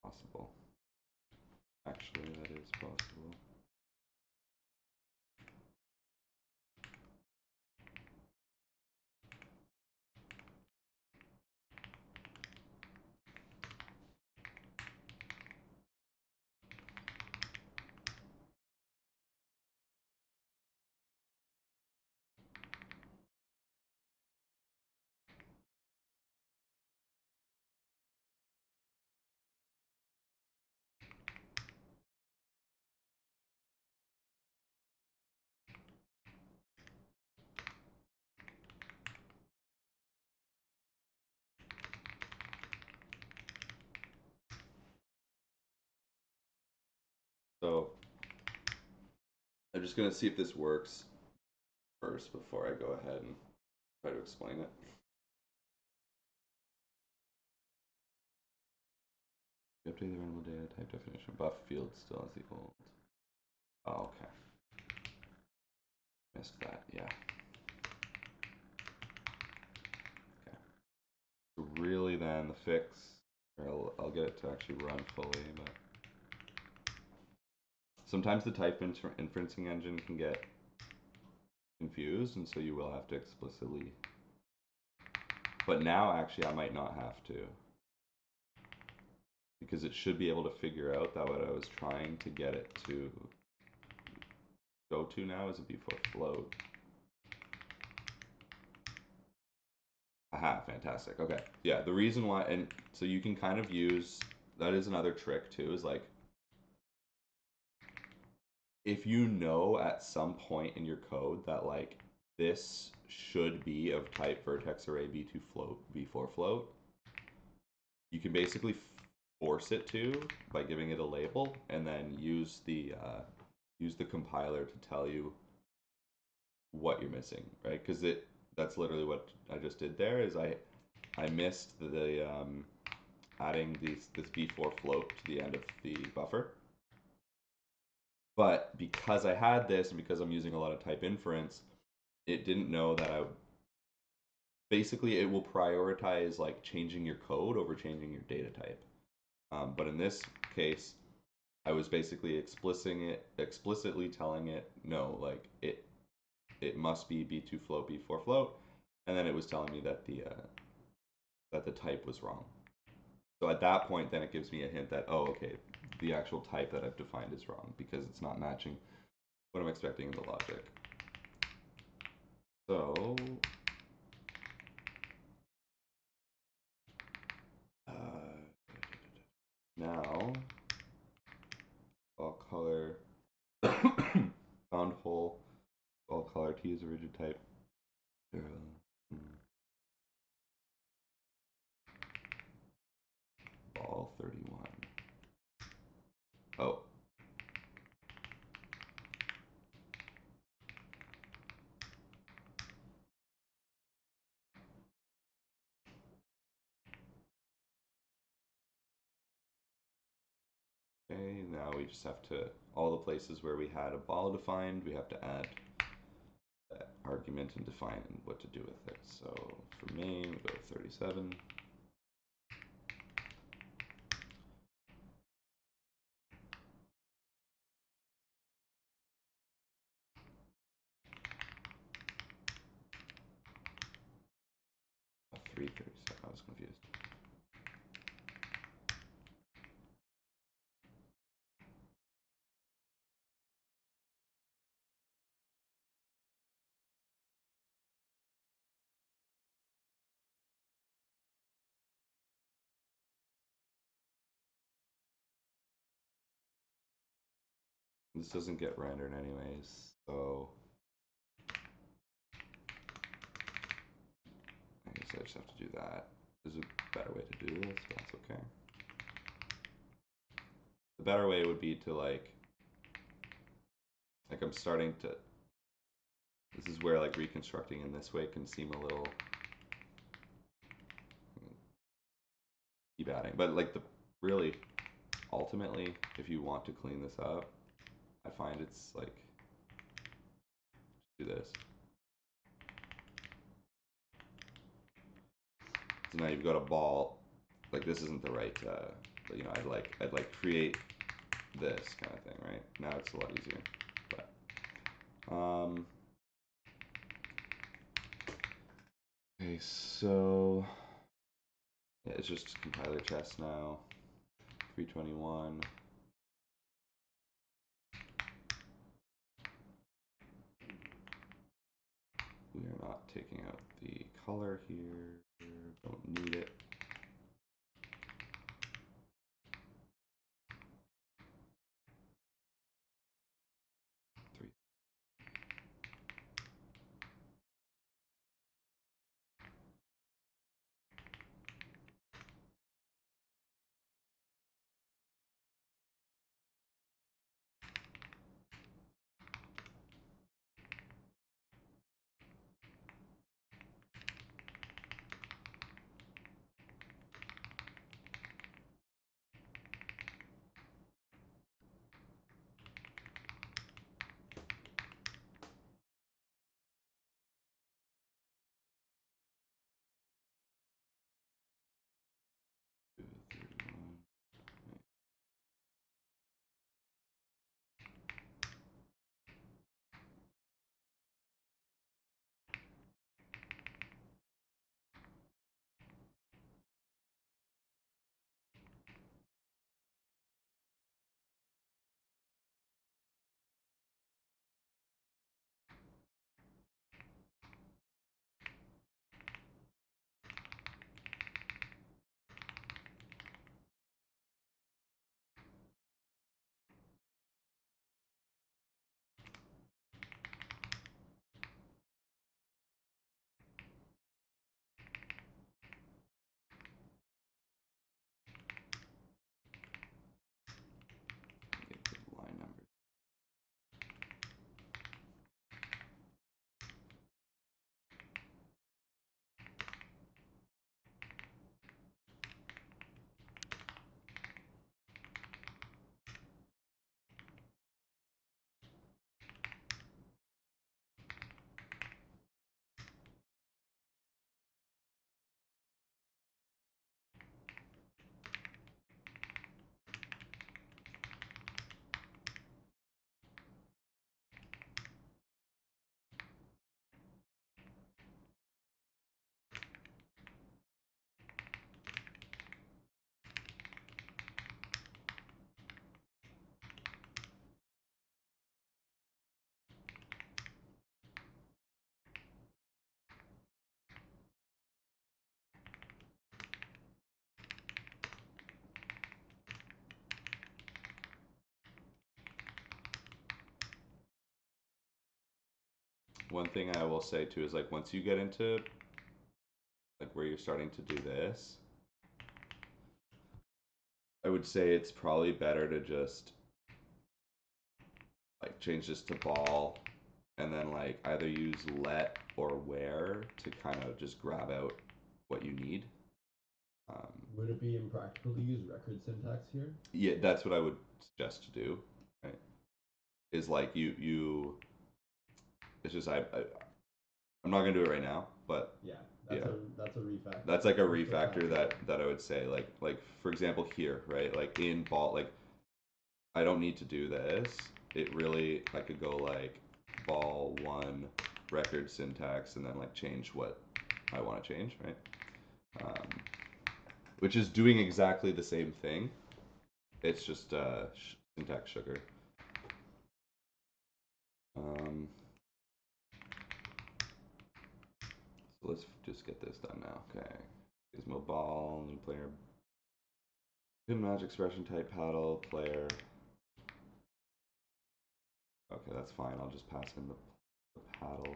S1: Possible. Actually, that is possible. So I'm just gonna see if this works first before I go ahead and try to explain it. Update the random data type definition. Buff field still has the old. Oh, okay. Missed that. Yeah. Okay. So really, then the fix. I'll get it to actually run fully, but sometimes the type inferencing engine can get confused, and so you will have to explicitly. But now, actually, I might not have to, because it should be able to figure out that what I was trying to get it to go to now is a before float. Aha, fantastic. Okay, yeah, the reason why, and so you can kind of use, that is another trick too, is like, if you know at some point in your code that like this should be of type vertex array v2 float, v4 float, you can basically force it to by giving it a label, and then use the compiler to tell you what you're missing, right? Because that's literally what I just did there. Is I I missed the adding this B4 float to the end of the buffer. But because I had this and because I'm using a lot of type inference, it didn't know that I would. Basically, it will prioritize like changing your code over changing your data type. But in this case, I was basically explicitly telling it no, like it must be B2 float, B4 float, and then it was telling me that the type was wrong. So at that point, then it gives me a hint that, oh, okay, the actual type that I've defined is wrong because it's not matching what I'm expecting in the logic. So now all color found hole, all color T is a rigid type. Ball 31. Oh. Okay, now we just have to, all the places where we had a ball defined, we have to add that argument and define what to do with it. So for main, we go to 37. Oh, 337, I was confused. This doesn't get rendered anyways, so I guess I just have to do that. There's a better way to do this, but that's okay. The better way would be to like I'm starting to, this is where like reconstructing in this way can seem a little, keep adding, but like the really, ultimately, if you want to clean this up, I find it's like, do this. So now you've got a ball, like this isn't the right, but you know, I'd like create this kind of thing, right? Now it's a lot easier, but, okay, so, yeah, it's just compiler chess now, 321. We are not taking out the color here, don't need it. one thing I will say too is like once you get into like where you're starting to do this, I would say it's probably better to just like change this to ball and then like either use let or where to kind of just grab out what you need.
S4: Would it be impractical to use record syntax here?
S1: Yeah, that's what I would suggest to do. Right? Is like you. It's just I'm not gonna do it right now, but
S4: Yeah, that's a refactor.
S1: that's like a refactor that I would say like for example here, right? Like in ball, like I don't need to do this. It really I could go like ball one record syntax and then like change what I want to change, right? Which is doing exactly the same thing. It's just syntax sugar. So let's just get this done now. Okay. Gizmo ball, new player. Hidden match expression type paddle, player. Okay, that's fine. I'll just pass in the paddle.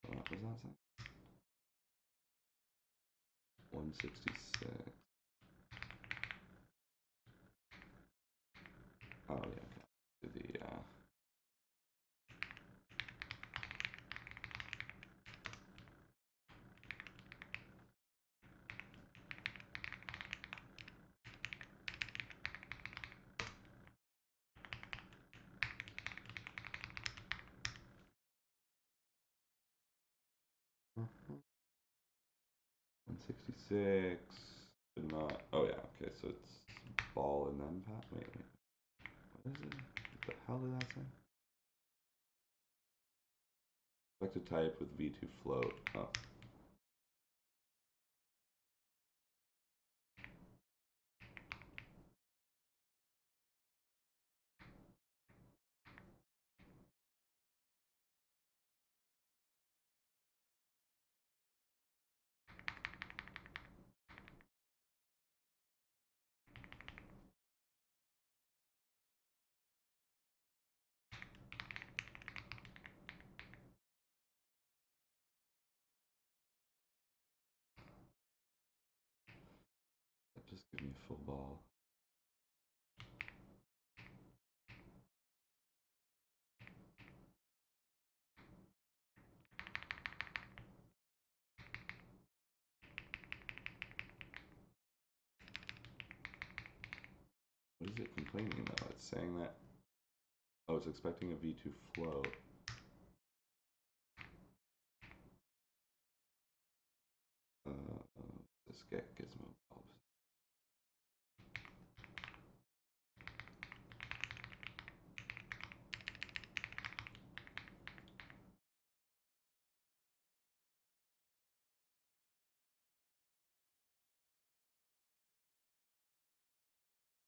S1: What was that saying? 166. Oh yeah, okay. To the 166. Did not. Oh yeah. Okay, so it's ball and then pat. Wait. What is it? What the hell did that say? Select a type with V2 float. Oh. Just give me a full ball. What is it complaining though? It's saying that. Oh, it's expecting a V2 float. Let's get Gizmo bulbs.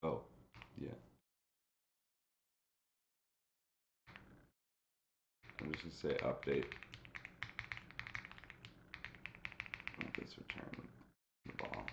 S1: Oh, yeah. I'm just gonna say update. This return the ball.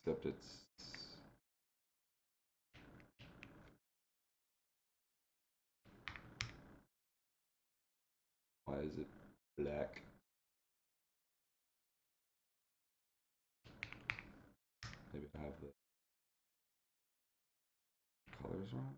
S1: Except it's. Why is it black? Maybe I have the colors wrong.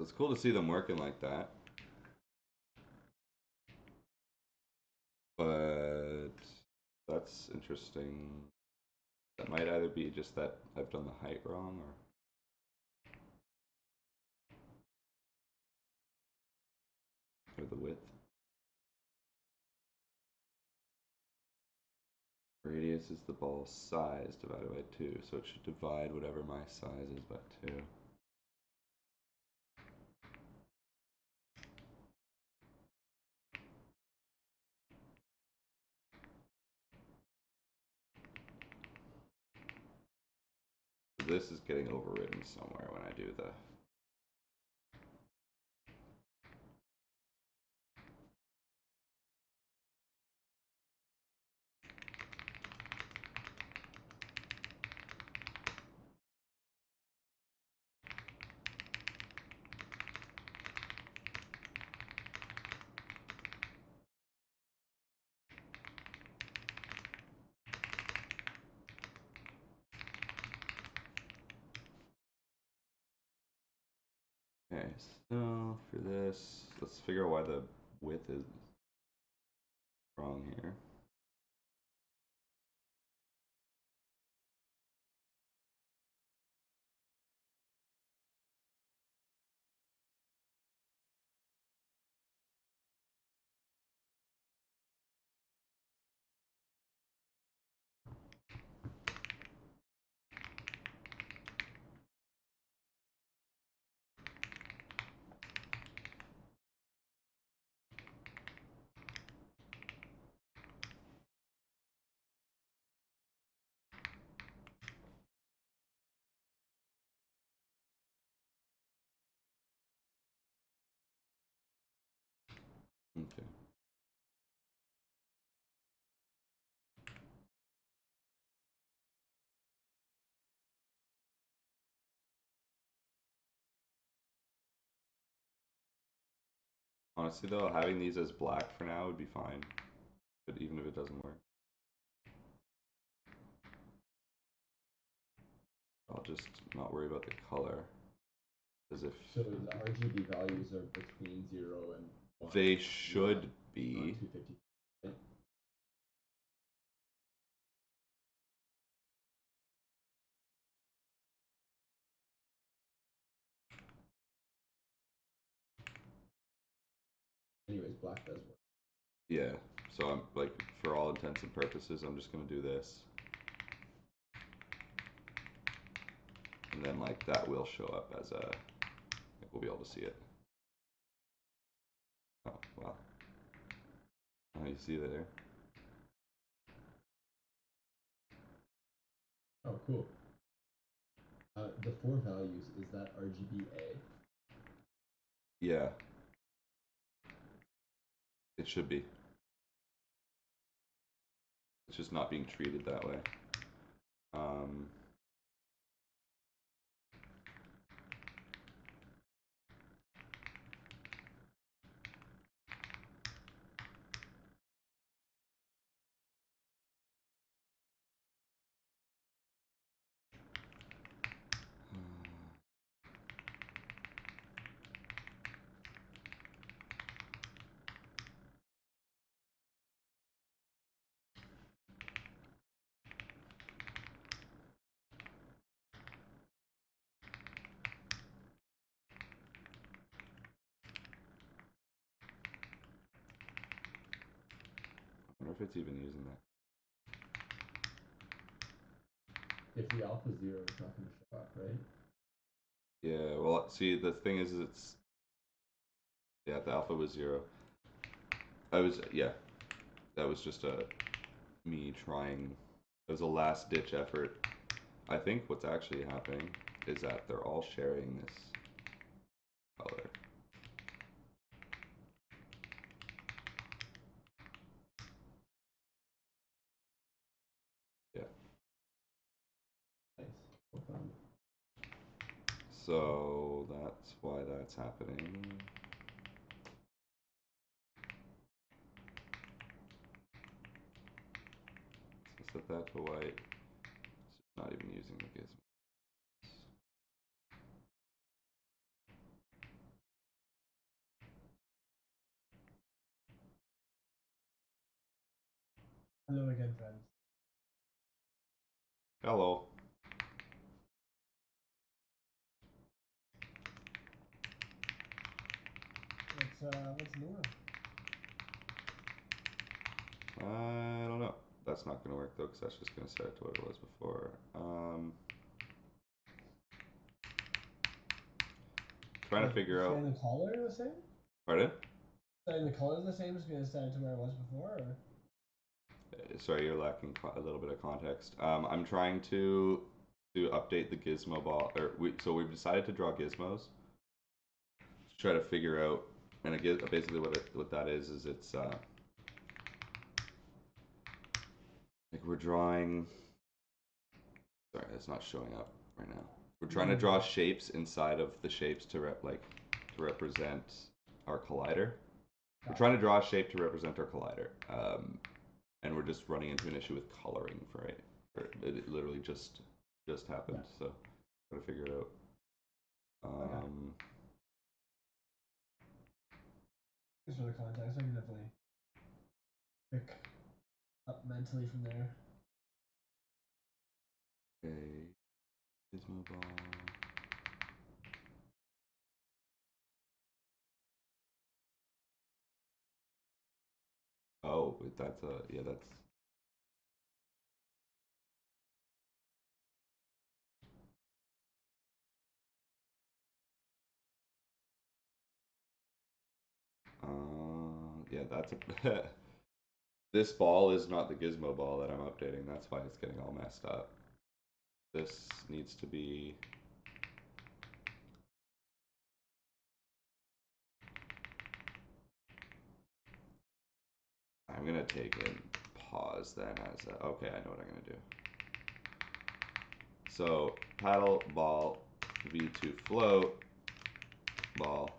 S1: It's cool to see them working like that. But that's interesting. That might either be just that I've done the height wrong or the width. Radius is the ball size divided by 2, so it should divide whatever my size is by 2. This is getting overridden somewhere when I do the. Okay, so for this, let's figure out why the width is wrong here. Okay. Honestly though, having these as black for now would be fine. But even if it doesn't work, I'll just not worry about the color. As if
S4: So the RGB values are between 0 and 1.
S1: they should be.
S4: 250. Right? Anyways, black does work.
S1: Yeah, so I'm like, for all intents and purposes, I'm just gonna do this. And then like that will show up as a, like we'll be able to see it. Oh, wow. Oh, you see there?
S4: Oh, cool. The 4 values, is that RGBA?
S1: Yeah. It should be. It's just not being treated that way. wonder if it's even using that.
S4: If the alpha 0, it's not going to show up, right?
S1: Yeah, well, see, the thing is, it's... Yeah, the alpha was 0. Yeah. That was just me trying... It was a last-ditch effort. I think what's actually happening is that they're all sharing this color. Yeah.
S4: Nice. Well done.
S1: So that's why that's happening. So set that to white. It's not even using the gizmo.
S2: Hello again, friends.
S1: Hello.
S2: What's newer?
S1: I don't know. That's not going to work though, because that's just going to set it to what it was before. Trying to figure out.
S2: Saying the color the same?
S1: Pardon?
S2: Saying the color the same is going to set it to where it was before, or?
S1: Sorry, you're lacking a little bit of context. I'm trying to update the gizmo ball, so we've decided to draw gizmos to try to figure out, and basically what that is it's like we're drawing. Sorry, it's not showing up right now. We're trying to draw shapes inside of the shapes to represent our collider. We're trying to draw a shape to represent our collider, and we're just running into an issue with coloring for it. It literally just happened, so gotta figure it out.
S2: Thanks for the context. I can definitely pick up mentally from there.
S1: Okay, gizmo ball. Oh, that's yeah, that's. Yeah, that's a. This ball is not the gizmo ball that I'm updating. That's why it's getting all messed up. This needs to be. I'm gonna take and pause then as a, okay, I know what I'm gonna do. So paddle ball V2 float ball.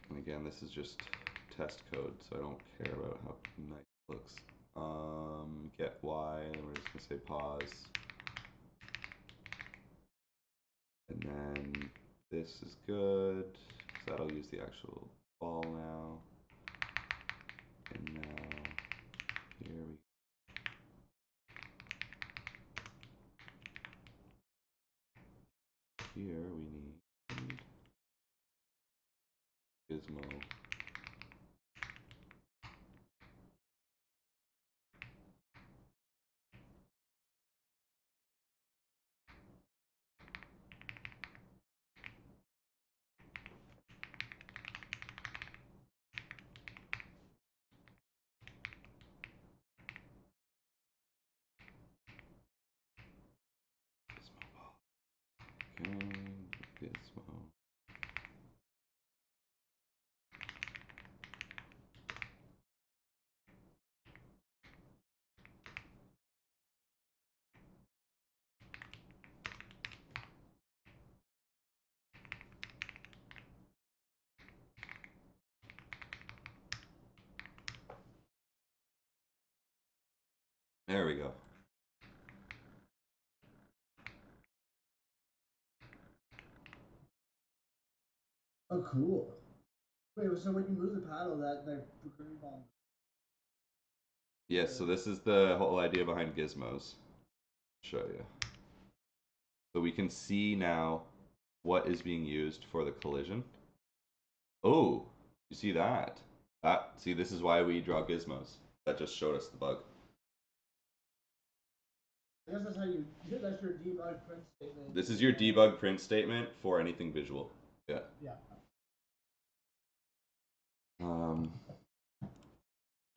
S1: And again, this is just test code, so I don't care about how nice it looks. Get Y, and then we're just gonna say pause. And then this is good, so that'll use the actual ball now. And now here we need gizmo. Okay, gizmo. There we go.
S2: Oh, cool. Wait, so when you move the paddle, that green ball.
S1: Yes, so this is the whole idea behind gizmos. Show you. So we can see now what is being used for the collision. Oh, you see that? See, this is why we draw gizmos. That just showed us the bug.
S2: I guess that's how that's your debug print statement.
S1: This is your debug print statement for anything visual. Yeah.
S2: Yeah.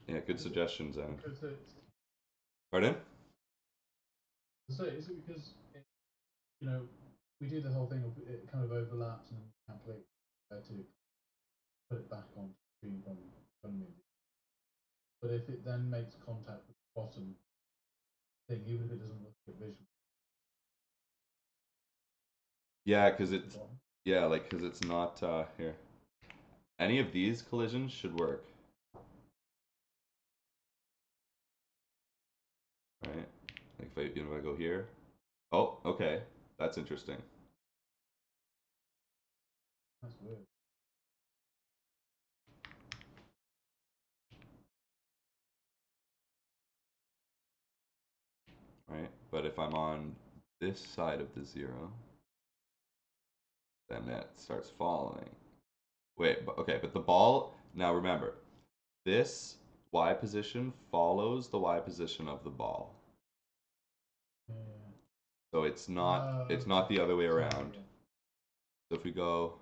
S1: Yeah, good suggestions, Evan.
S3: Because it's,
S1: Pardon?
S3: so is it because we do the whole thing of it kind of overlaps and then we calculate where to put it back on screen from me. But if it then makes contact with the bottom thing, even if it doesn't look at visual.
S1: Yeah, because it's because it's not here. Any of these collisions should work. Right? Like if I go here. Oh, okay. That's interesting.
S3: That's weird.
S1: Right? But if I'm on this side of the 0, then that starts falling. Wait, okay, but the ball, now remember, this Y position follows the Y position of the ball.
S3: Yeah.
S1: So it's not the other way around. So if we go,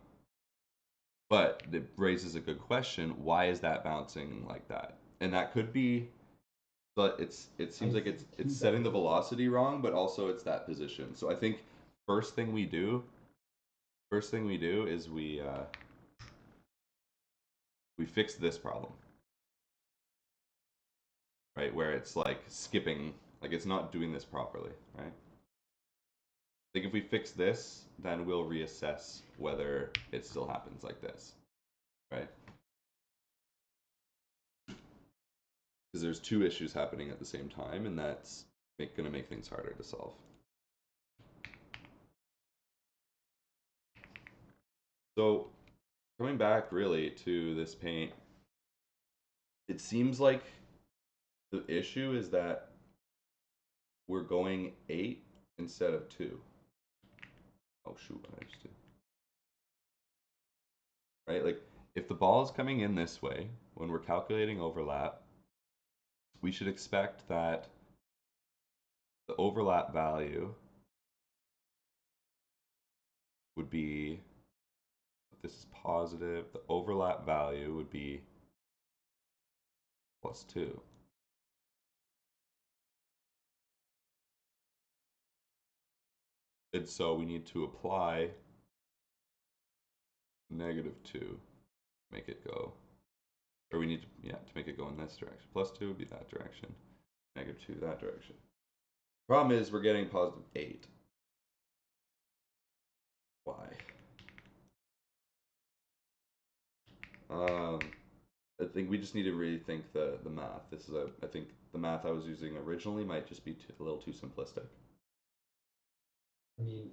S1: but it raises a good question, why is that bouncing like that? And that could be, but it seems like it's setting the velocity wrong, but also it's that position. So I think first thing we do is we fix this problem. Right, where it's like skipping, like it's not doing this properly, right? I think if we fix this, then we'll reassess whether it still happens like this, right? Because there's two issues happening at the same time, and that's going to make things harder to solve. So coming back really to this paint, it seems like the issue is that we're going 8 instead of 2. Oh shoot, I just did. Right, like if the ball is coming in this way, when we're calculating overlap, we should expect that the overlap value would be, if this is positive, the overlap value would be +2. And so we need to apply -2, make it go, or we need to make it go in this direction. +2 would be that direction, -2 that direction. Problem is we're getting +8. Why? I think we just need to rethink the math. I think the math I was using originally might just be a little too simplistic.
S4: I mean,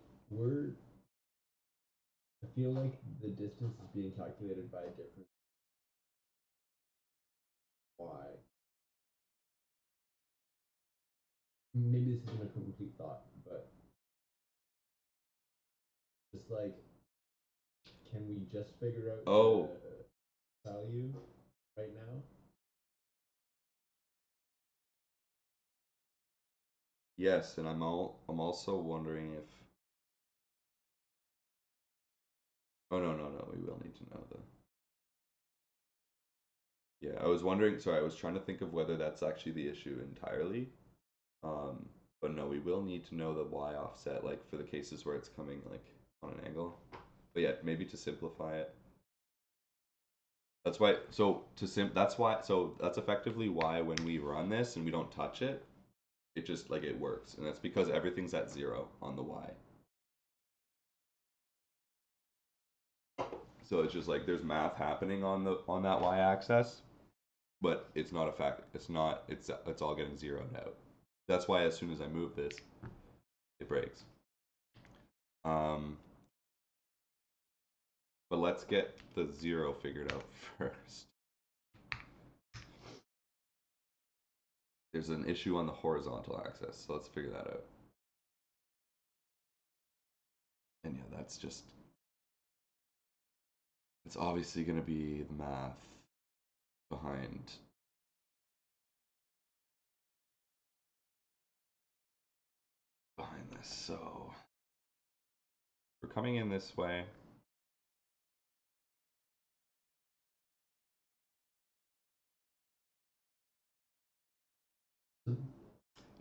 S4: I feel like the distance is being calculated by a different y. Maybe this isn't a complete thought, but just like, can we just figure out the value right now?
S1: Yes, and I'm also wondering if. Oh no, we will need to know the. Yeah, I was wondering. Sorry, I was trying to think of whether that's actually the issue entirely. But no, we will need to know the y offset, like for the cases where it's coming like on an angle. But yeah, maybe to simplify it. That's why. That's effectively why when we run this and we don't touch it, it just like it works, and that's because everything's at 0 on the y. So it's just like there's math happening on that y-axis, but it's not a fact. It's all getting zeroed out. That's why as soon as I move this, it breaks. But let's get the 0 figured out first. There's an issue on the horizontal axis, so let's figure that out. And yeah, that's just, it's obviously going to be the math. behind this. So we're coming in this way.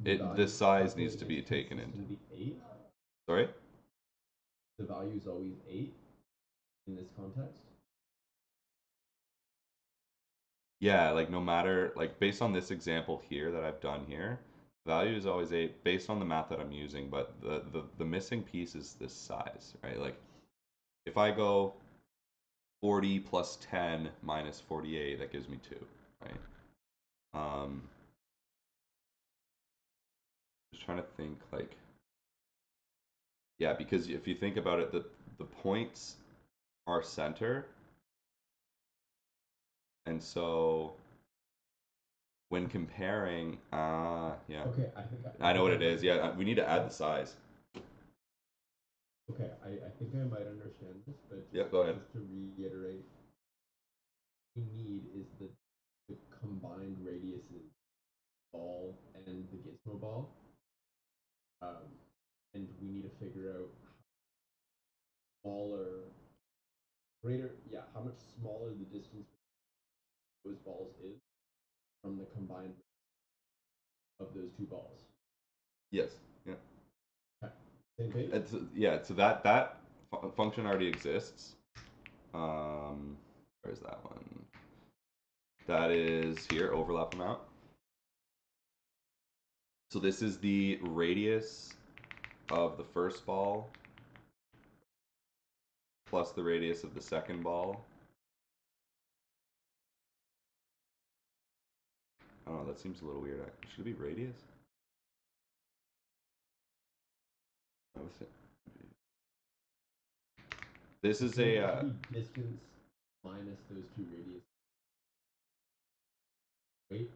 S1: The size needs to be taken into.
S4: Be 8?
S1: Sorry?
S4: The value is always 8 in this context?
S1: Yeah, like no matter, like based on this example here that I've done here, value is always 8 based on the math that I'm using, but the missing piece is this size, right? Like if I go 40 plus 10 minus 48, that gives me 2, right? Just trying to think, like, yeah, because if you think about it, the points are center, and so when comparing, yeah,
S4: Okay,
S1: I know what it is. Yeah, we need to add the size.
S4: Okay, I think I might understand this, but
S1: Yeah, go ahead.
S4: just to reiterate, what we need is the combined radiuses ball and the gizmo ball, and we need to figure out how smaller, how much smaller the distance between those balls is from the combined of those two balls.
S1: Yes. Yeah.
S4: Okay. Same page?
S1: Yeah. So that function already exists. Where's that one? That is here, overlap amount. So this is the radius of the first ball plus the radius of the second ball. I don't know, that seems a little weird. Should it be radius? This is a
S4: distance minus those two radius. Wait,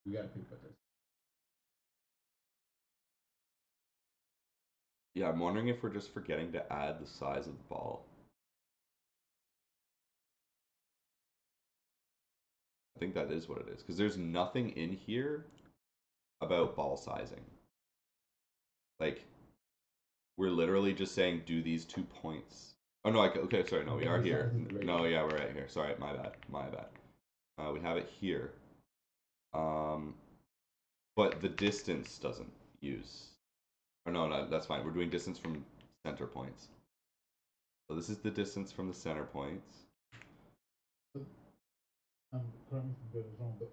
S4: we gotta think about this.
S1: Yeah, I'm wondering if we're just forgetting to add the size of the ball. I think that is what it is, because there's nothing in here about ball sizing. Like, we're literally just saying do these 2 points. Oh no, okay, sorry, no, we are here. No, yeah, we're right here. Sorry, my bad. We have it here. But the distance doesn't use. Oh no, that's fine. We're doing distance from center points. So this is the distance from the center points.
S3: Correct me if I'm getting wrong, but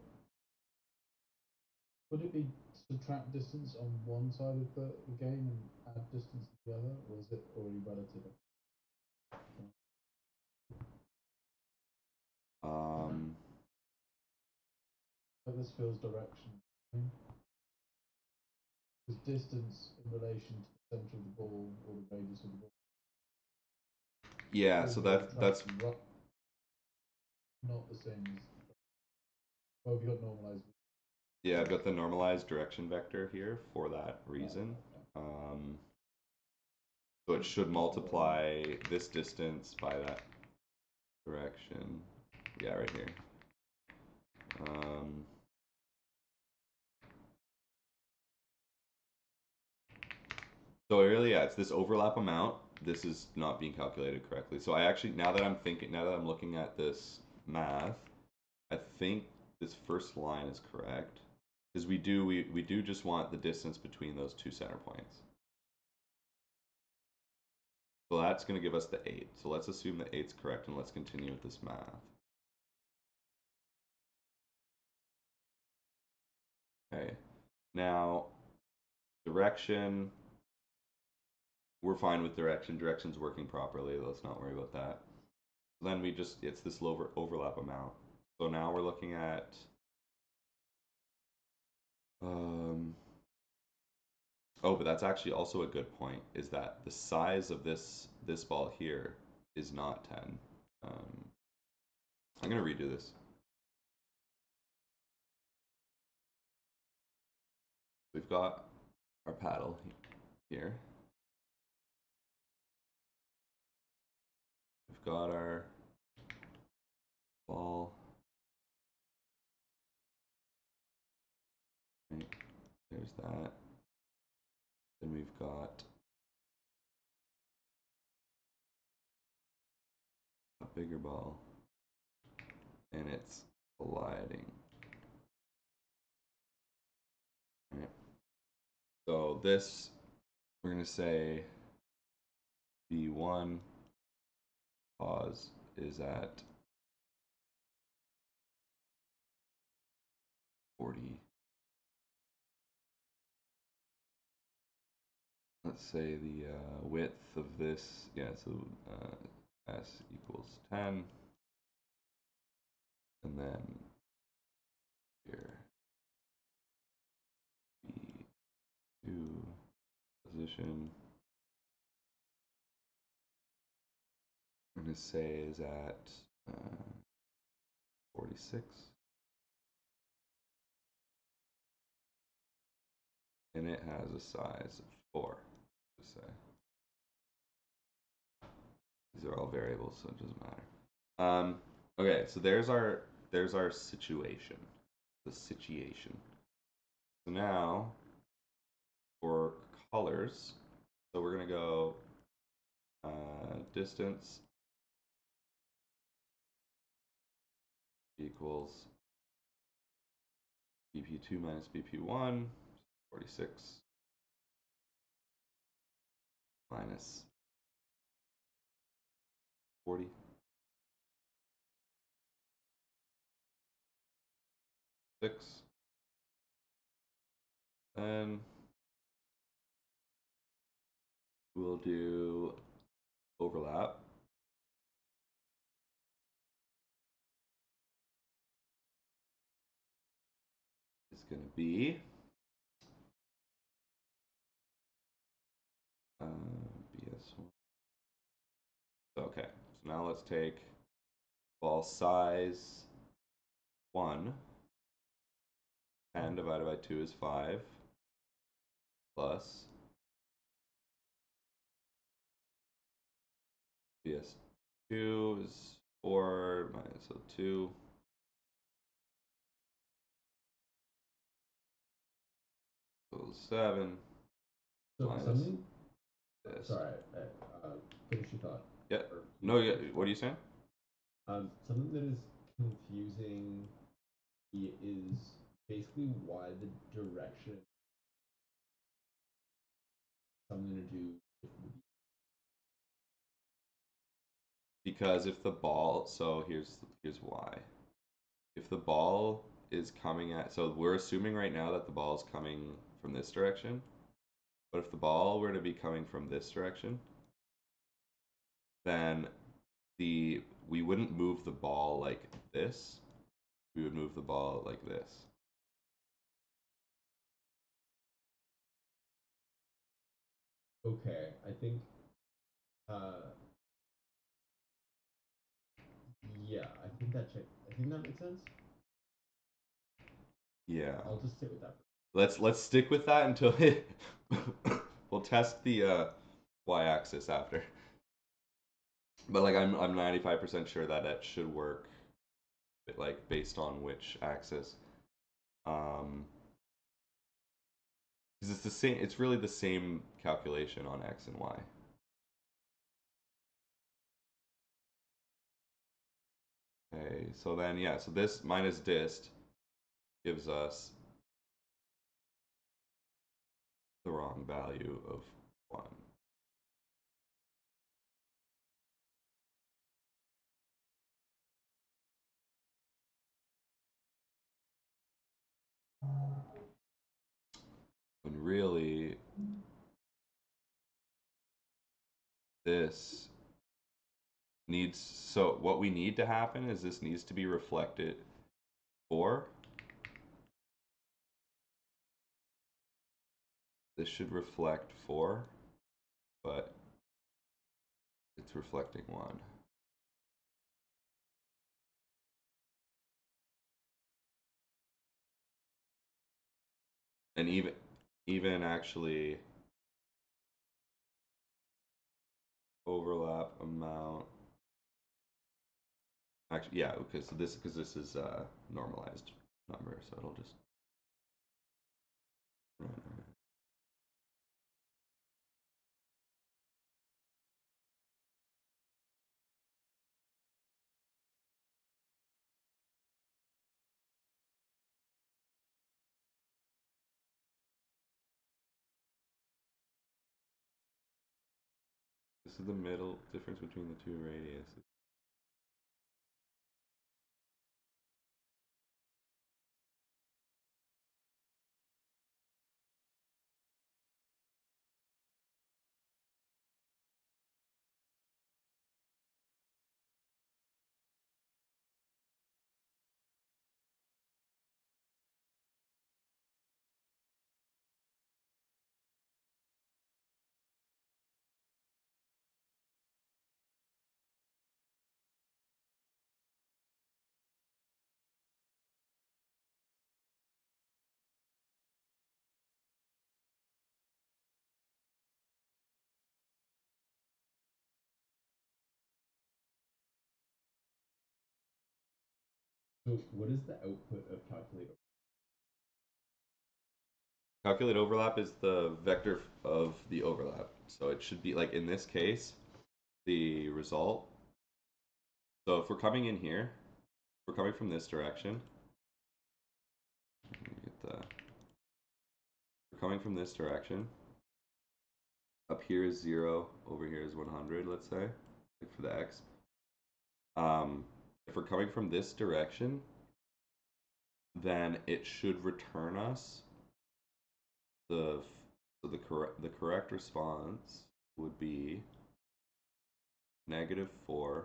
S3: would it be subtract distance on one side of the game and add distance to the other, or is it already relative? But this feels direction. Is distance in relation to the center of the ball or the radius of the ball?
S1: Yeah, so that's
S3: not the same as. Well, have you got normalized?
S1: Yeah, I've got the normalized direction vector here for that reason. So it should multiply this distance by that direction. Yeah, right here. So really, yeah, it's this overlap amount. This is not being calculated correctly. So I actually, now that I'm looking at this math, I think this first line is correct. Because we do just want the distance between those two center points. So that's going to give us the 8. So let's assume that 8's correct, and let's continue with this math. Okay, now direction, we're fine with direction. Direction's working properly. Let's not worry about that. Then it's this lower overlap amount. So now we're looking at oh, but that's actually also a good point, is that the size of this ball here is not 10. I'm going to redo this. We've got our paddle here. We've got our ball that. Then we've got a bigger ball, and it's colliding. All right. So this, we're going to say B1 pause is at 40. Let's say the width of this, yeah, so S equals 10. And then here, B2 position, I'm going to say is at 46. And it has a size of 4, to say. These are all variables, so it doesn't matter. Okay, so there's our situation. The situation. So now for colors, so we're gonna go distance equals BP2 minus BP1, 46 minus 40. Then we'll do overlap. It's going to be BS1. Okay, so now let's take ball size 1. 10 divided by 2 is 5, plus BS2 is 4 minus 2. So 7.
S4: So
S1: minus
S4: something.
S1: this.
S4: Sorry, finish your thought.
S1: Yeah. No. Yeah. What are you saying?
S4: Something that is confusing is basically why the direction something to do with the
S1: Because if the ball, so here's why. If the ball is coming at, so we're assuming right now that the ball is coming from this direction. But if the ball were to be coming from this direction, then we wouldn't move the ball like this. We would move the ball like this.
S4: Okay, I think yeah, I think that makes sense.
S1: Yeah.
S4: I'll just sit with that.
S1: Let's stick with that until it we'll test the y-axis after. But like I'm 95% sure that that should work, like based on which axis. Because it's the same. It's really the same calculation on x and y. Okay, so then yeah, so this minus dist gives us the wrong value of 1. When really this needs, so what we need to happen is this needs to be reflected 4. This should reflect 4, but it's reflecting 1. And even actually overlap amount, actually yeah, because this is a normalized number, so it'll just This is the middle difference between the two radiuses.
S4: So what is the output of calculate?
S1: Calculate overlap is the vector of the overlap. So it should be like in this case, the result. So if we're coming in here, we're coming from this direction. We're coming from this direction. Up here is 0, over here is 100, let's say, like for the x. If we're coming from this direction, then it should return us the correct response would be -4,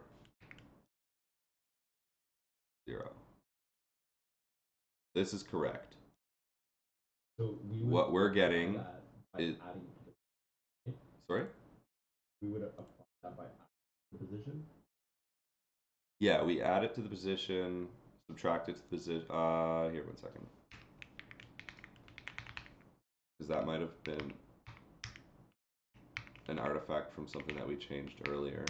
S1: 0. This is correct.
S4: So
S1: what we're getting
S4: that by
S1: is
S4: adding
S1: sorry.
S4: We would apply that by adding the position.
S1: Yeah, we add it to the position, subtract it to the position. Here, 1 second. Because that might have been an artifact from something that we changed earlier.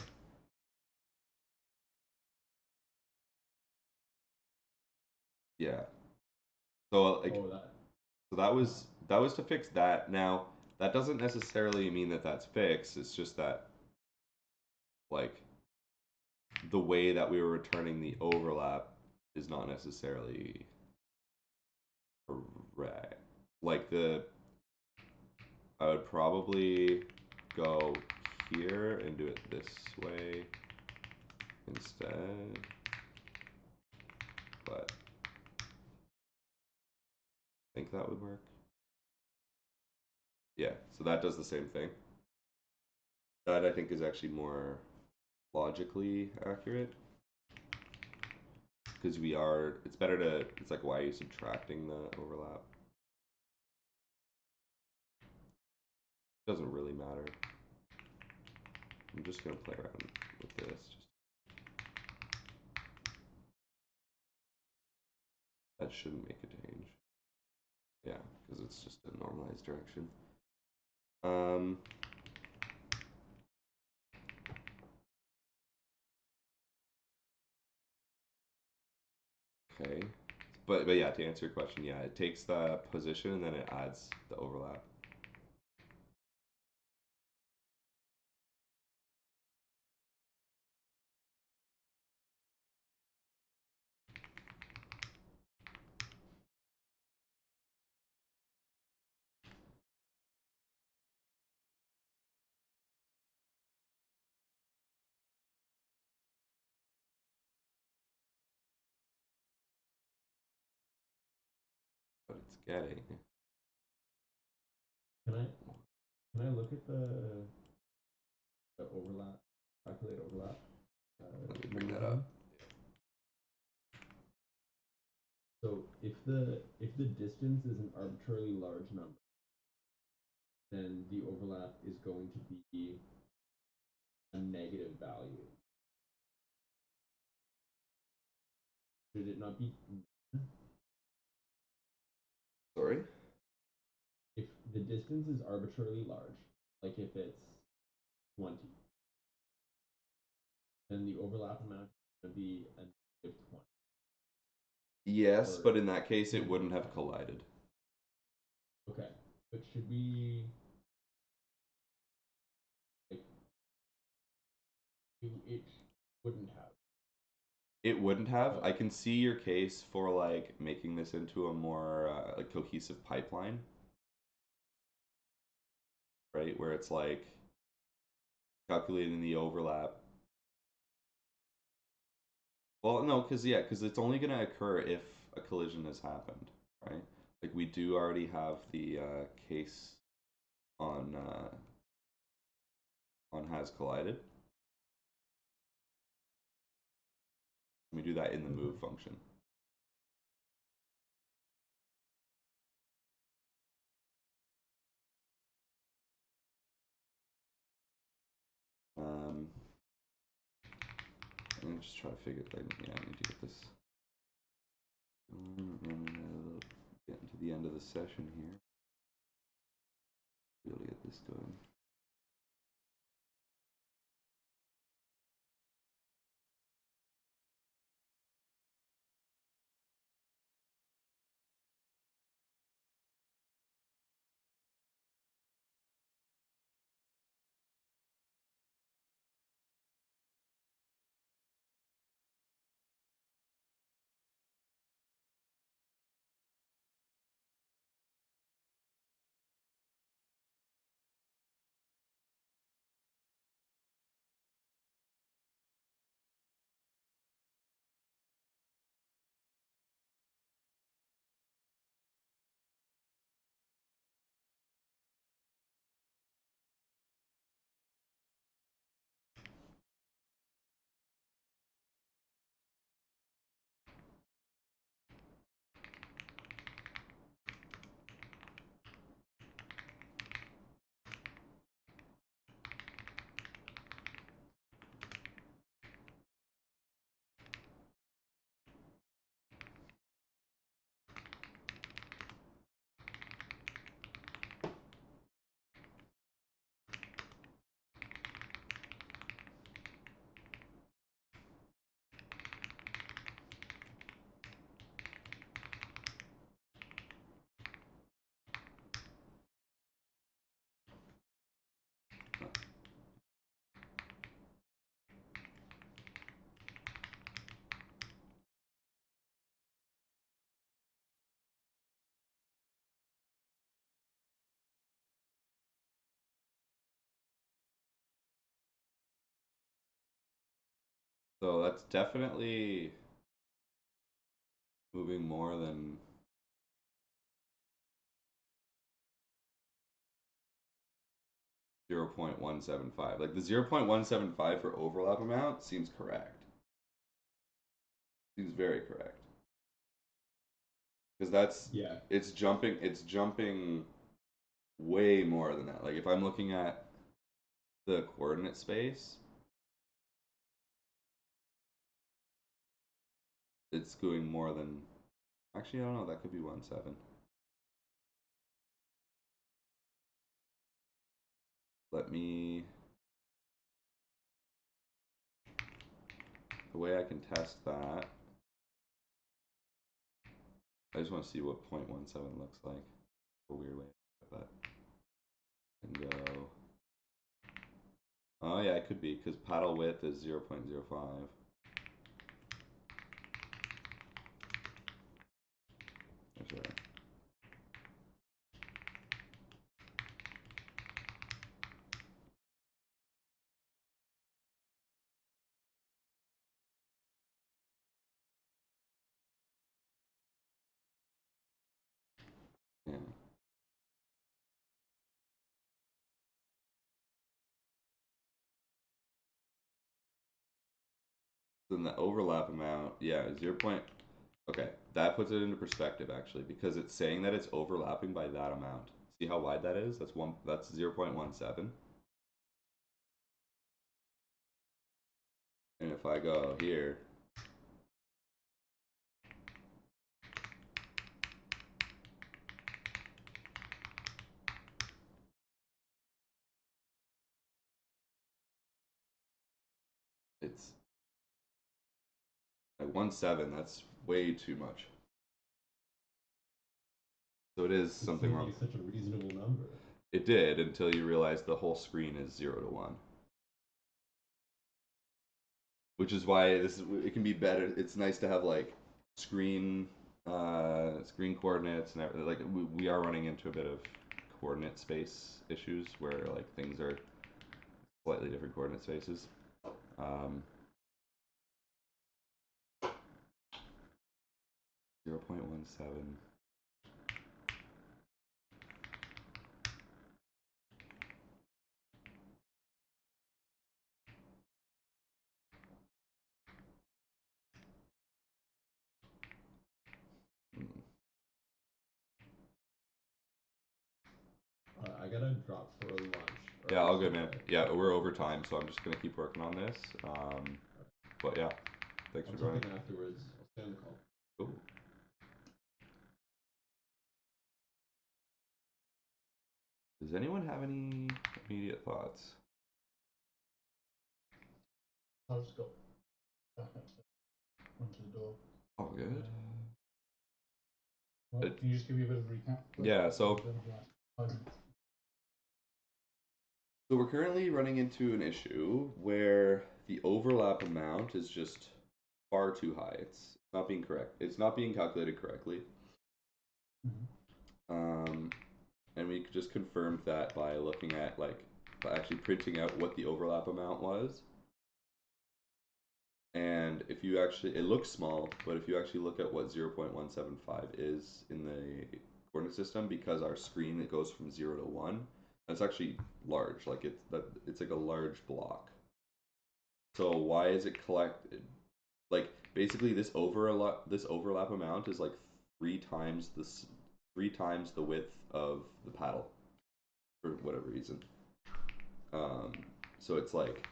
S1: Yeah. So like, so that was to fix that. Now that doesn't necessarily mean that that's fixed. It's just that like the way that we were returning the overlap is not necessarily correct. Like I would probably go here and do it this way instead. But I think that would work. Yeah, so that does the same thing. That I think is actually more logically accurate. Because it's better to, it's like, why are you subtracting the overlap? Doesn't really matter. I'm just gonna play around with this. That shouldn't make a change. Yeah, because it's just a normalized direction. Okay, but yeah, to answer your question, yeah, it takes the position and then it adds the overlap. But it's getting.
S4: Can I look at the overlap, calculate overlap?
S1: Let me bring that up.
S4: So if the distance is an arbitrarily large number, then the overlap is going to be a negative value. Should it not be?
S1: Sorry?
S4: If the distance is arbitrarily large, like if it's 20, then the overlap amount is going to be a negative 20.
S1: Yes, but in that case, it wouldn't have collided.
S4: Okay. But should we like it wouldn't have.
S1: It wouldn't have. I
S4: But
S1: can see your case for like making this into a more like cohesive pipeline, right? Where it's like calculating the overlap. Well, no, because it's only gonna occur if a collision has happened, right? Like we do already have the case on has collided. We do that in the move function. I'm just trying to figure it out. Yeah, I need to get this. Getting to the end of the session here. Be able to get this going. So that's definitely moving more than 0.175. Like the 0.175 for overlap amount seems correct. Seems very correct. Because that's
S4: yeah,
S1: it's jumping way more than that. Like if I'm looking at the coordinate space, it's going more than actually I don't know, that could be 1.7. Let me the way I can test that. I just want to see what 0.17 looks like. A weird way to put that. And go. Oh yeah, it could be because paddle width is 0.05. That's right. Yeah. Then the overlap amount, yeah, 0. Okay, that puts it into perspective actually because it's saying that it's overlapping by that amount. See how wide that is? That's 0.17. And if I go here, it's like 1.7, that's way too much. So it is
S4: It
S1: something
S4: seemed
S1: wrong.
S4: like such a reasonable number.
S1: It did until you realize the whole screen is 0 to 1. Which is why it can be better. It's nice to have like screen screen coordinates and everything. Like we are running into a bit of coordinate space issues where like things are slightly different coordinate spaces. Um, 0.17.
S4: I gotta drop for lunch.
S1: Yeah, all good, man. Yeah, we're over time, so I'm just gonna keep working on this. But yeah, thanks for
S4: I'll
S1: joining.
S4: check in afterwards. I'll stay on the call.
S1: Cool. Does anyone have any immediate thoughts?
S3: I've just got back up onto the door.
S1: All good.
S3: Well, can you just give me a bit of a recap?
S1: Yeah, so we're currently running into an issue where the overlap amount is just far too high. It's not being correct. It's not being calculated correctly. And we just confirmed that by looking at by actually printing out what the overlap amount was. And if you actually, it looks small, but if you actually look at what 0.175 is in the coordinate system, because our screen, it goes from 0 to 1, that's actually large. Like it's like a large block. So why is it collected? Like basically this overlap amount is like three times the width of the paddle for whatever reason. So it's like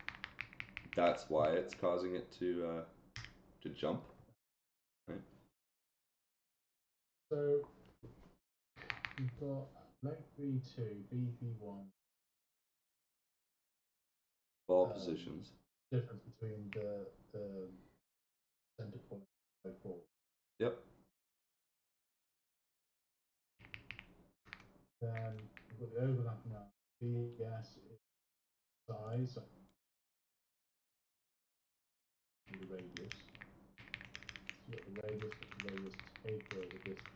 S1: that's why it's causing it to jump, right?
S3: So you've got length V2, BP1.
S1: Ball positions.
S3: Difference between the center point and the ball.
S1: Yep.
S3: Then you've got the overlap now. VS is size and the radius. So you've got the radius take away the distance.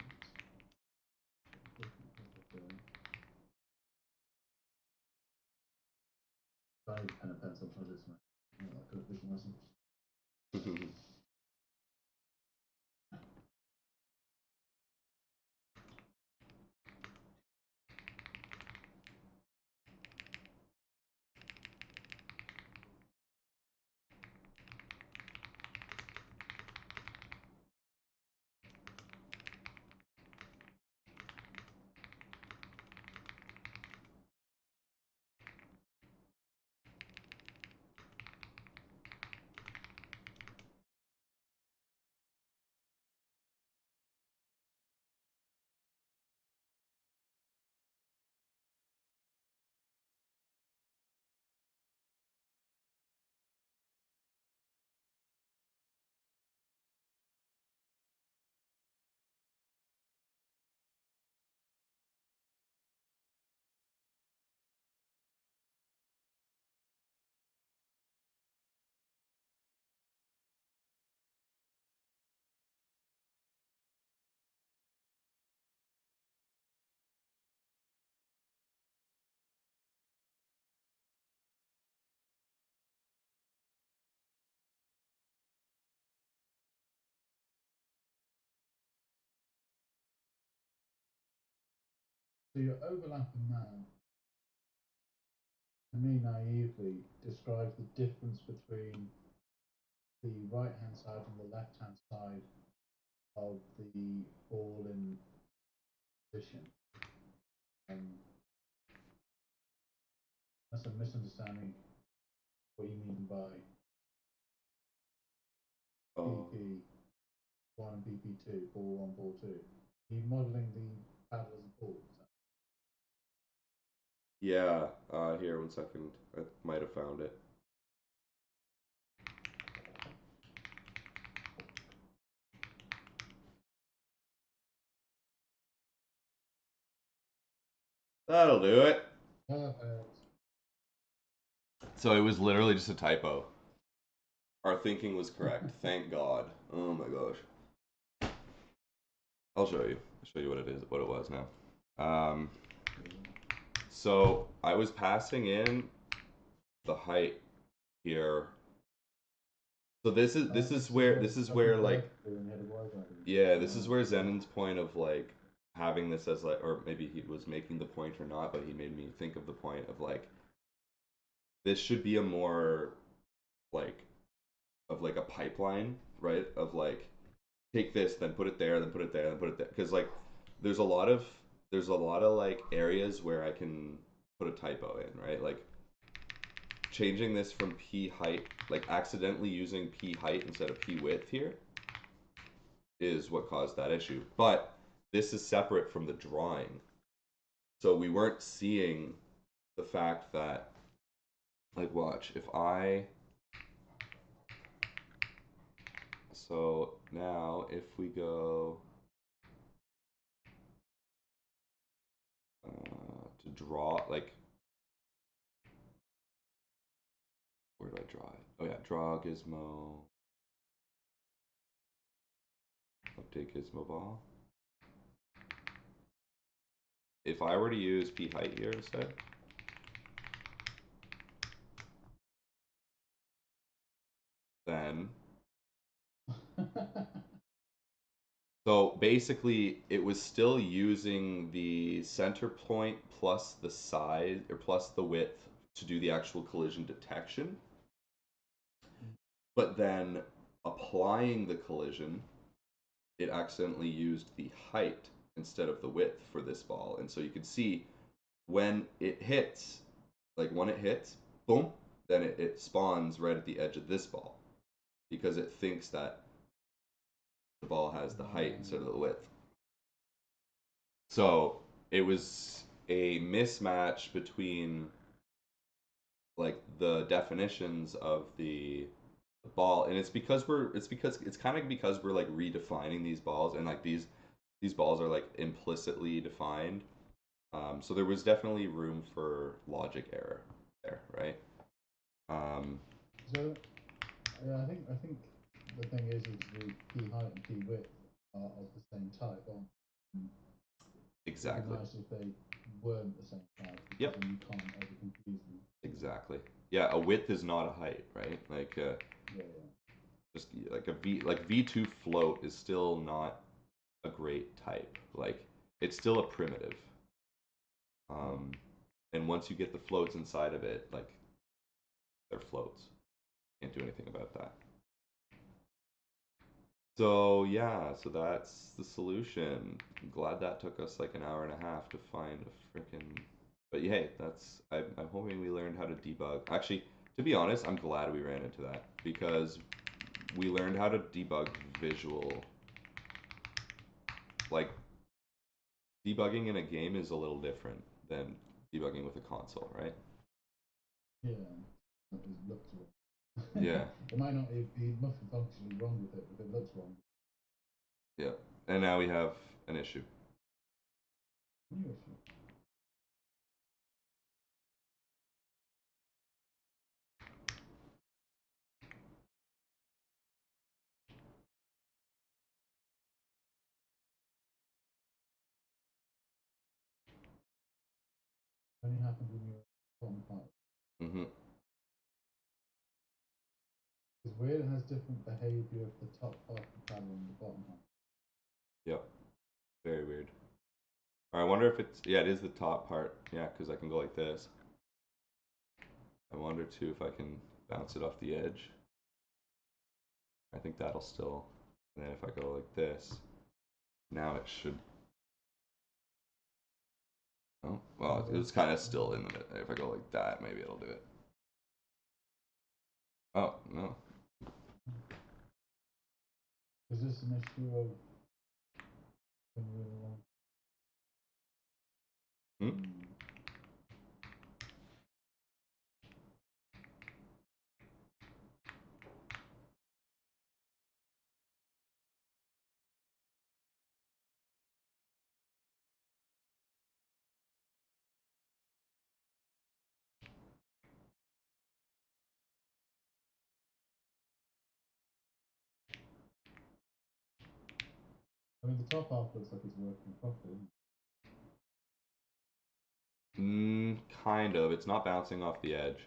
S3: I need pen and pencil for this one. Like a vision lesson. So your overlap amount, to me naively, describes the difference between the right hand side and the left hand side of the ball in position. That's a misunderstanding what you mean by BP1 and BP2, ball 1, ball 2. Are you modelling the paddle as a ball?
S1: Yeah. Here, 1 second. I might have found it. That'll do it.
S3: Perfect.
S1: So it was literally just a typo. Our thinking was correct. Thank God. Oh my gosh. I'll show you. I'll show you what it is, what it was now. So I was passing in the height here. So this is where like yeah, this is where Zenon's point of like having this as like, or maybe he was making the point or not, but he made me think of the point of like this should be a more like of like a pipeline, right? Of like take this, then put it there, then put it there, then put it there, because like there's a lot of like areas where I can put a typo in, right? Like changing this from p height, like accidentally using p height instead of p width here is what caused that issue. But this is separate from the drawing. So we weren't seeing the fact that, like, watch, if I, so now if we go to draw, like, where do I draw it? Oh yeah, draw gizmo, update gizmo ball. If I were to use p height here instead, then so basically it was still using the center point plus the size or plus the width to do the actual collision detection, but then applying the collision it accidentally used the height instead of the width for this ball. And so you can see when it hits, like when it hits, boom, then it spawns right at the edge of this ball because it thinks that the ball has the height instead of the width. So it was a mismatch between like the definitions of the ball, and it's kind of because we're like redefining these balls, and like these balls are like implicitly defined. So there was definitely room for logic error there, right?
S3: So yeah, I think the thing is the p height and p width are of the same type, aren't they?
S1: Exactly.
S3: It'd be nice if they weren't the same type, because
S1: Yep.
S3: then you can't ever confuse them.
S1: Exactly. Yeah, a width is not a height, right? Like
S3: Yeah.
S1: just like a v2 float is still not a great type. Like it's still a primitive. And once you get the floats inside of it, like they're floats. Can't do anything about that. So yeah, so that's the solution. I'm glad that took us like an hour and a half to find a freaking. But hey, that's I'm hoping we learned how to debug. Actually, to be honest, I'm glad we ran into that because we learned how to debug visual. Like debugging in a game is a little different than debugging with a console, right?
S3: Yeah. It looks wrong.
S1: Yeah.
S3: It might not be nothing functionally wrong with it, but it looks wrong.
S1: Yeah. And now we have an issue.
S3: New issue. Only happens when you're bottom part.
S1: Mm-hmm.
S3: It's weird, it has different behavior of the top half of the paddle and the bottom half.
S1: Yep. Very weird. I wonder if it's, yeah, it is the top part. Yeah, because I can go like this. I wonder too if I can bounce it off the edge. I think that'll still, and then if I go like this, now it should, oh, well, it was kind of still in it. If I go like that, maybe it'll do it. Oh, no.
S3: Is this an issue of when we were
S1: Hmm?
S3: I mean, the top half looks like it's working properly.
S1: Kind of. It's not bouncing off the edge.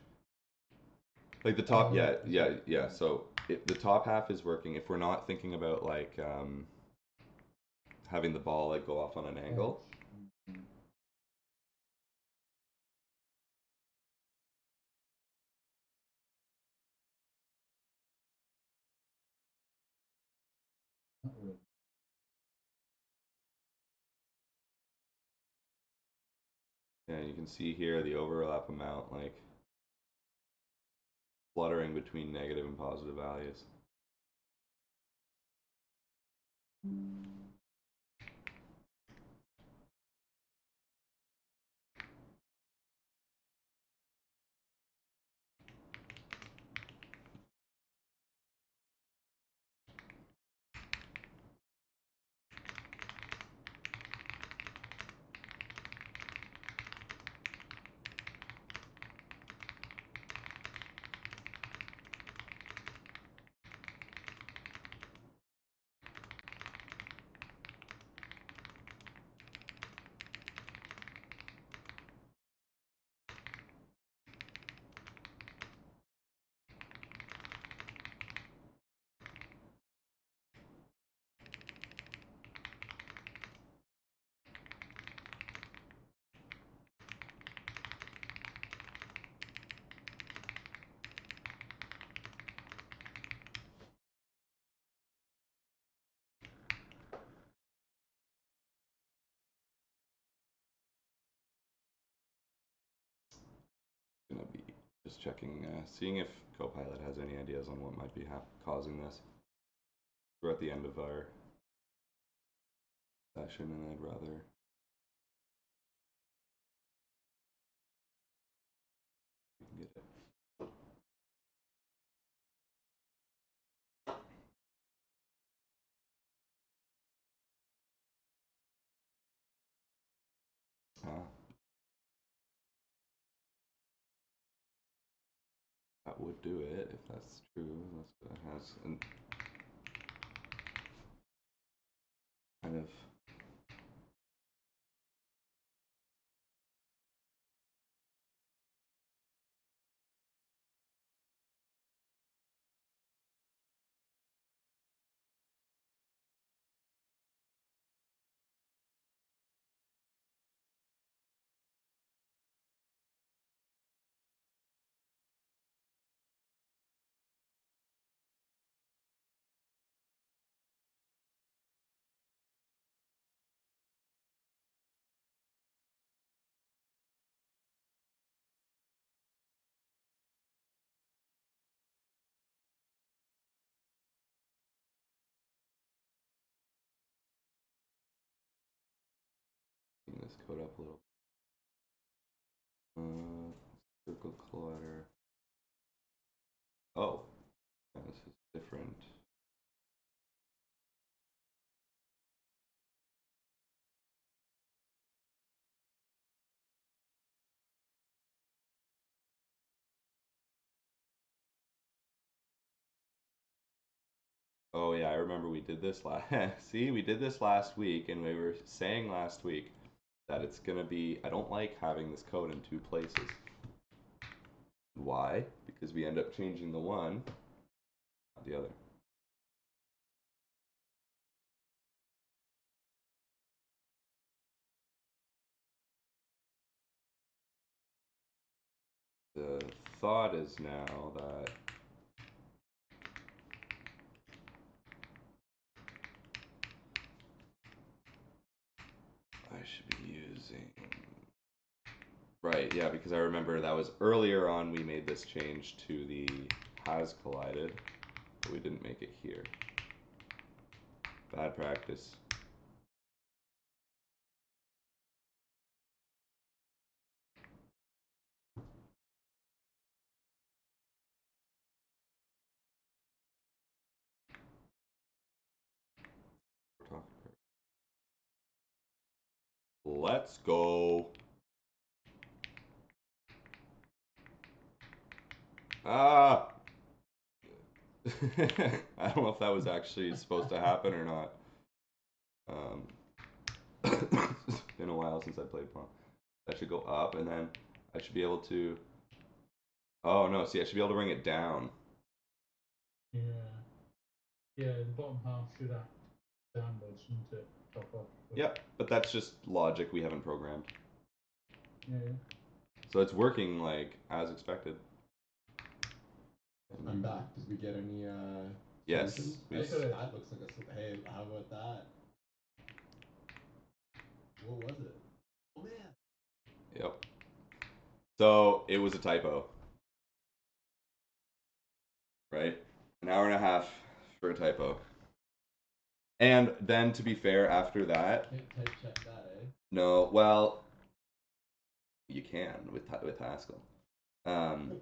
S1: Like the top, yeah. So the top half is working. If we're not thinking about like having the ball like go off on an angle.
S3: Not really.
S1: Yeah, you can see here the overlap amount like fluttering between negative and positive values. Gonna be just checking, seeing if Copilot has any ideas on what might be causing this. We're at the end of our session, and I'd rather. We can get it. That would do it if that's true. That has kind of. This code up a little. Circle collider. Oh, yeah, this is different. Oh yeah, I remember we did this last. See, we did this last week, and we were saying last week that it's gonna be. I don't like having this code in two places. Why? Because we end up changing the one, not the other. The thought is now that I should be using. Right, yeah, because I remember that was earlier on we made this change to the has collided, but we didn't make it here. Bad practice. Let's go. Ah! I don't know if that was actually supposed to happen or not. It's been a while since I played Pong. That should go up, and then I should be able to. Oh no! See, I should be able to bring it down.
S3: Yeah. Yeah, the bottom half should act downwards, shouldn't it? Top off.
S1: Yep, but that's just logic we haven't programmed.
S3: Yeah.
S1: So it's working like as expected.
S4: I'm back. Did we get any
S1: Yes,
S4: solutions?
S1: we
S4: Hey,
S1: s-
S4: that looks like a hey, how about that? What was it? Oh man.
S1: Yep. So it was a typo. Right? An hour and a half for a typo. And then to be fair, after that,
S4: Can't type check that, eh?
S1: no, well, you can with Haskell.
S4: Okay.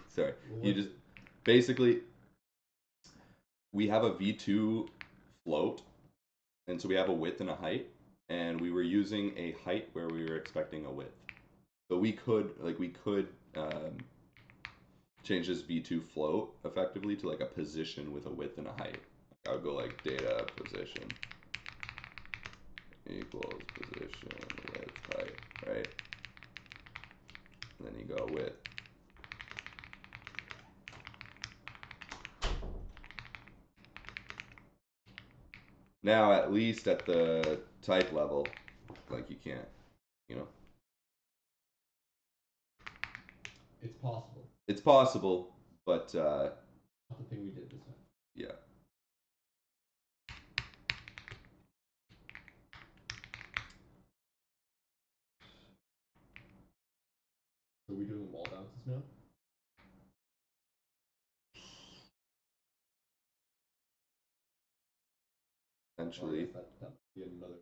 S1: Sorry.
S4: Well,
S1: You just basically we have a V2 float, and so we have a width and a height, and we were using a height where we were expecting a width. So we could change this V2 float effectively to like a position with a width and a height. I would go like data position equals position width height, right? And then you go width. Now, at least at the type level, like you can't, you know.
S4: it's possible.
S1: It's possible, but
S4: Not the thing we did this time.
S1: yeah.
S4: So we doing wall bounces now? Or I
S1: Essentially,
S4: guess that might be another.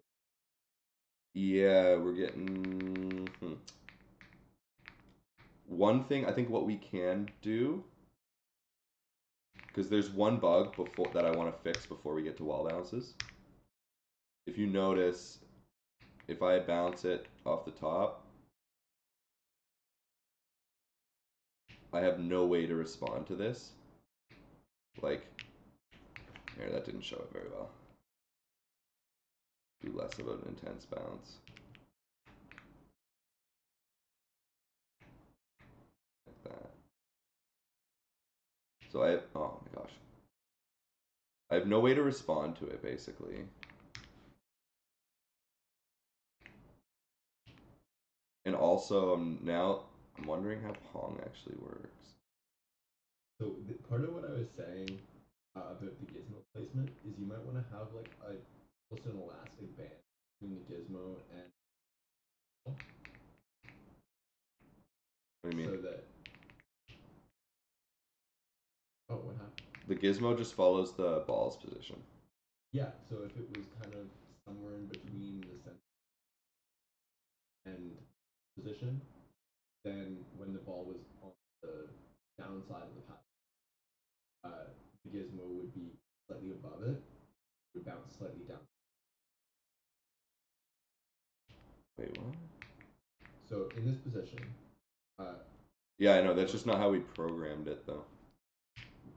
S1: yeah, we're getting. One thing I think what we can do, because there's one bug before that I want to fix before we get to wall bounces. If you notice, if I bounce it off the top, I have no way to respond to this. Like, here, that didn't show it very well. Do less of an intense bounce. Like that. So oh my gosh. I have no way to respond to it, basically. And also, I'm wondering how Pong actually works.
S4: So part of what I was saying about the gizmo placement is you might want to have like almost an elastic band between the gizmo and
S1: What do you mean?
S4: so that. Oh, what happened?
S1: The gizmo just follows the ball's position.
S4: Yeah, so if it was kind of somewhere in between the center and position, then when the ball was on the downside of the path, the gizmo would be slightly above it, would bounce slightly down.
S1: Wait, what?
S4: So in this position,
S1: Yeah, I know. That's just not how we programmed it, though.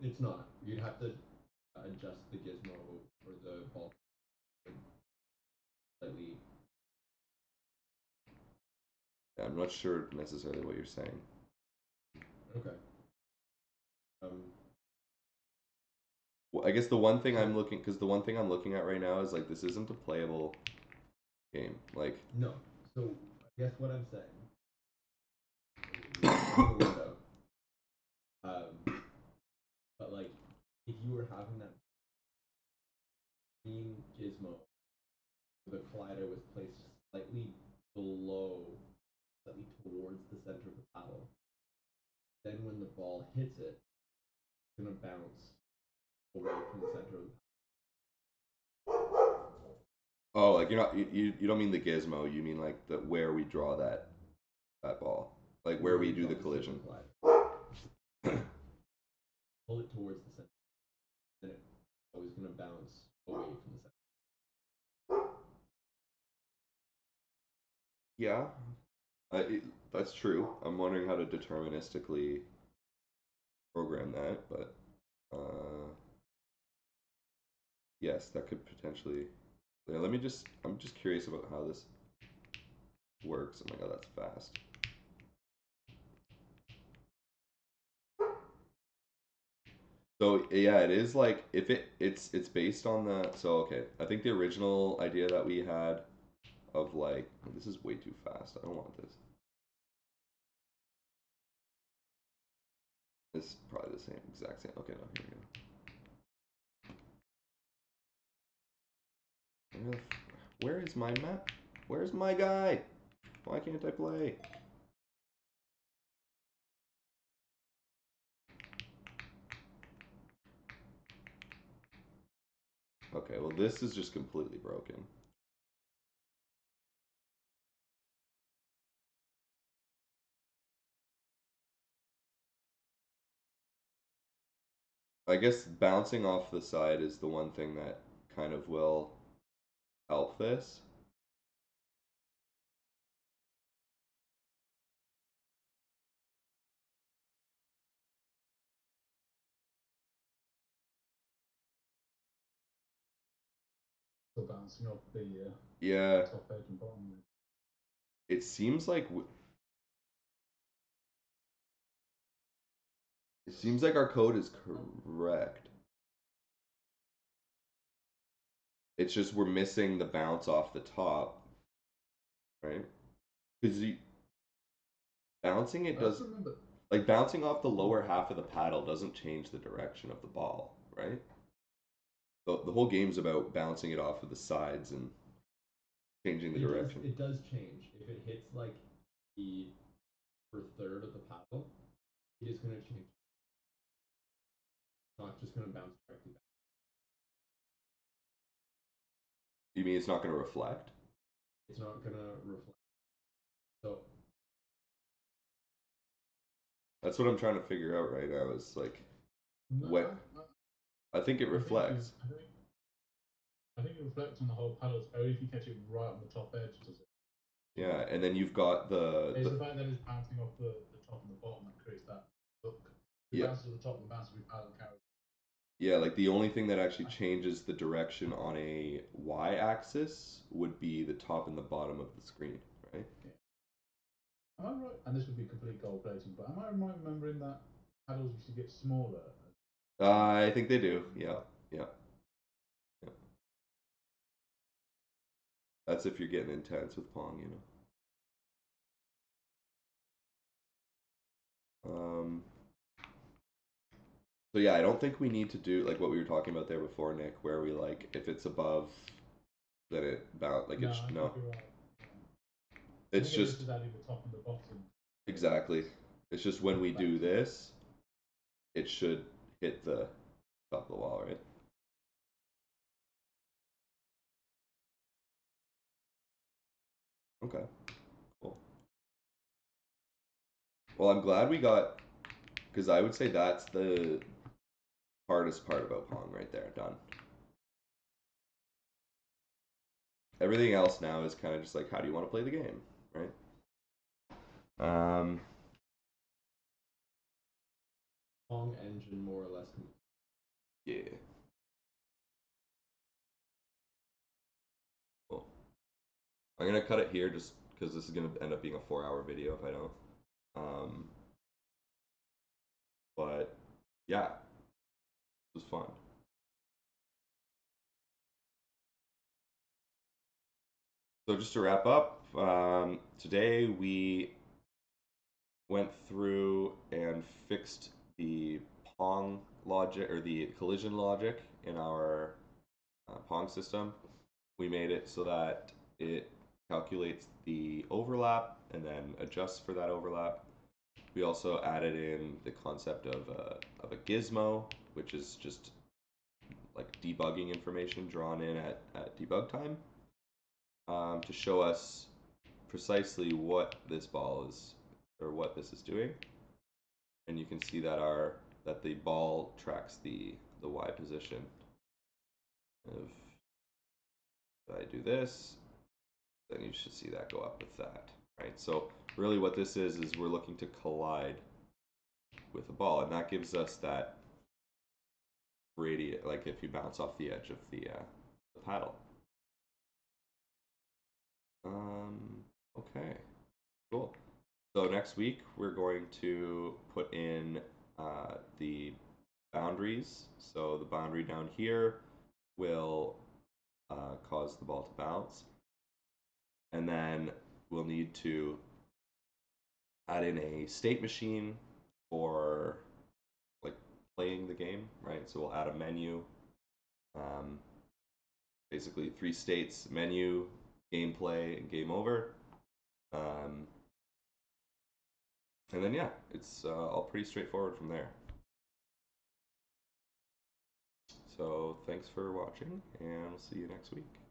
S4: it's not. You'd have to adjust the gizmo or the ball slightly.
S1: Yeah, I'm not sure necessarily what you're saying.
S4: Okay.
S1: Well, I guess the one thing I'm looking, because the one thing I'm looking at right now is like this isn't a playable game. Like,
S4: No. So I guess what I'm saying. The window. But like, if you were having that green gizmo, the collider was placed slightly below, slightly towards the center of the paddle. Then when the ball hits it, it's gonna bounce away from the center of the
S1: oh, like you're not you don't mean the gizmo. You mean like the where we draw that ball, like where we do the collision.
S4: Pull it towards the center, then it's always gonna bounce away from the center.
S1: Yeah, that's true. I'm wondering how to deterministically program that, but yes, that could potentially. Yeah, let me just. I'm just curious about how this works. Oh my god, that's fast. So yeah, it is like if it's based on the so okay. I think the original idea that we had of like this is way too fast. I don't want this. It's probably the same, exact same. Okay, no, here we go. Where is my map? Where's my guy? Why can't I play? Okay, well this is just completely broken. I guess bouncing off the side is the one thing that kind of will help this.
S3: Still bouncing off the
S1: Yeah,
S3: top edge and bottom edge.
S1: it seems like our code is correct. It's just we're missing the bounce off the top, right? Because bouncing it does like bouncing off the lower half of the paddle doesn't change the direction of the ball, right? The whole game's about bouncing it off of the sides and changing the direction.
S4: It does change. If it hits like the upper third of the paddle, it is going to change. It's not just going to bounce directly back.
S1: You mean it's not going to reflect?
S4: It's not going to reflect. So
S1: that's what I'm trying to figure out right now. Is like
S3: no,
S1: what I think it reflects.
S3: I think it reflects on the whole paddle. It's only if you catch it right on the top edge, does it?
S1: Yeah, and then you've got
S3: It's the fact that it's bouncing off the top and the bottom that creates that look. It bounces to the top and bounces with paddle carries.
S1: Yeah, like the only thing that actually changes the direction on a y-axis would be the top and the bottom of the screen, right?
S3: Yeah. Am I right? And this would be complete gold plating, but am I right remembering that paddles used to get smaller?
S1: I think they do. Yeah, yeah. That's if you're getting intense with Pong, you know. So yeah, I don't think we need to do like what we were talking about there before, Nick, where we like if it's above, then it bounce like it's no.
S3: Right.
S1: It's just
S3: adding the top and the bottom.
S1: Exactly. It's just when we do this, it should hit the top of the wall, right? Okay, cool. Well, I'm glad we got, because I would say that's the hardest part about Pong right there, done. Everything else now is kind of just like, how do you want to play the game, right?
S4: Pong engine more or less.
S1: Yeah. Cool. I'm gonna cut it here just because this is gonna end up being a 4-hour video if I don't. But yeah, it was fun. So just to wrap up, today we went through and fixed the Pong logic or the collision logic in our Pong system. We made it so that it calculates the overlap and then adjusts for that overlap. We also added in the concept of a gizmo, which is just like debugging information drawn in at debug time, to show us precisely what this ball is or what this is doing. And you can see that that the ball tracks the Y position. If I do this, then you should see that go up with that, right? So really what this is we're looking to collide with the ball, and that gives us that radius, like if you bounce off the edge of the paddle. Okay, cool. So next week we're going to put in the boundaries. So the boundary down here will cause the ball to bounce, and then we'll need to add in a state machine for like playing the game, right? So we'll add a menu, basically 3 states: menu, gameplay, and game over. And then yeah, it's all pretty straightforward from there. So thanks for watching, and we'll see you next week.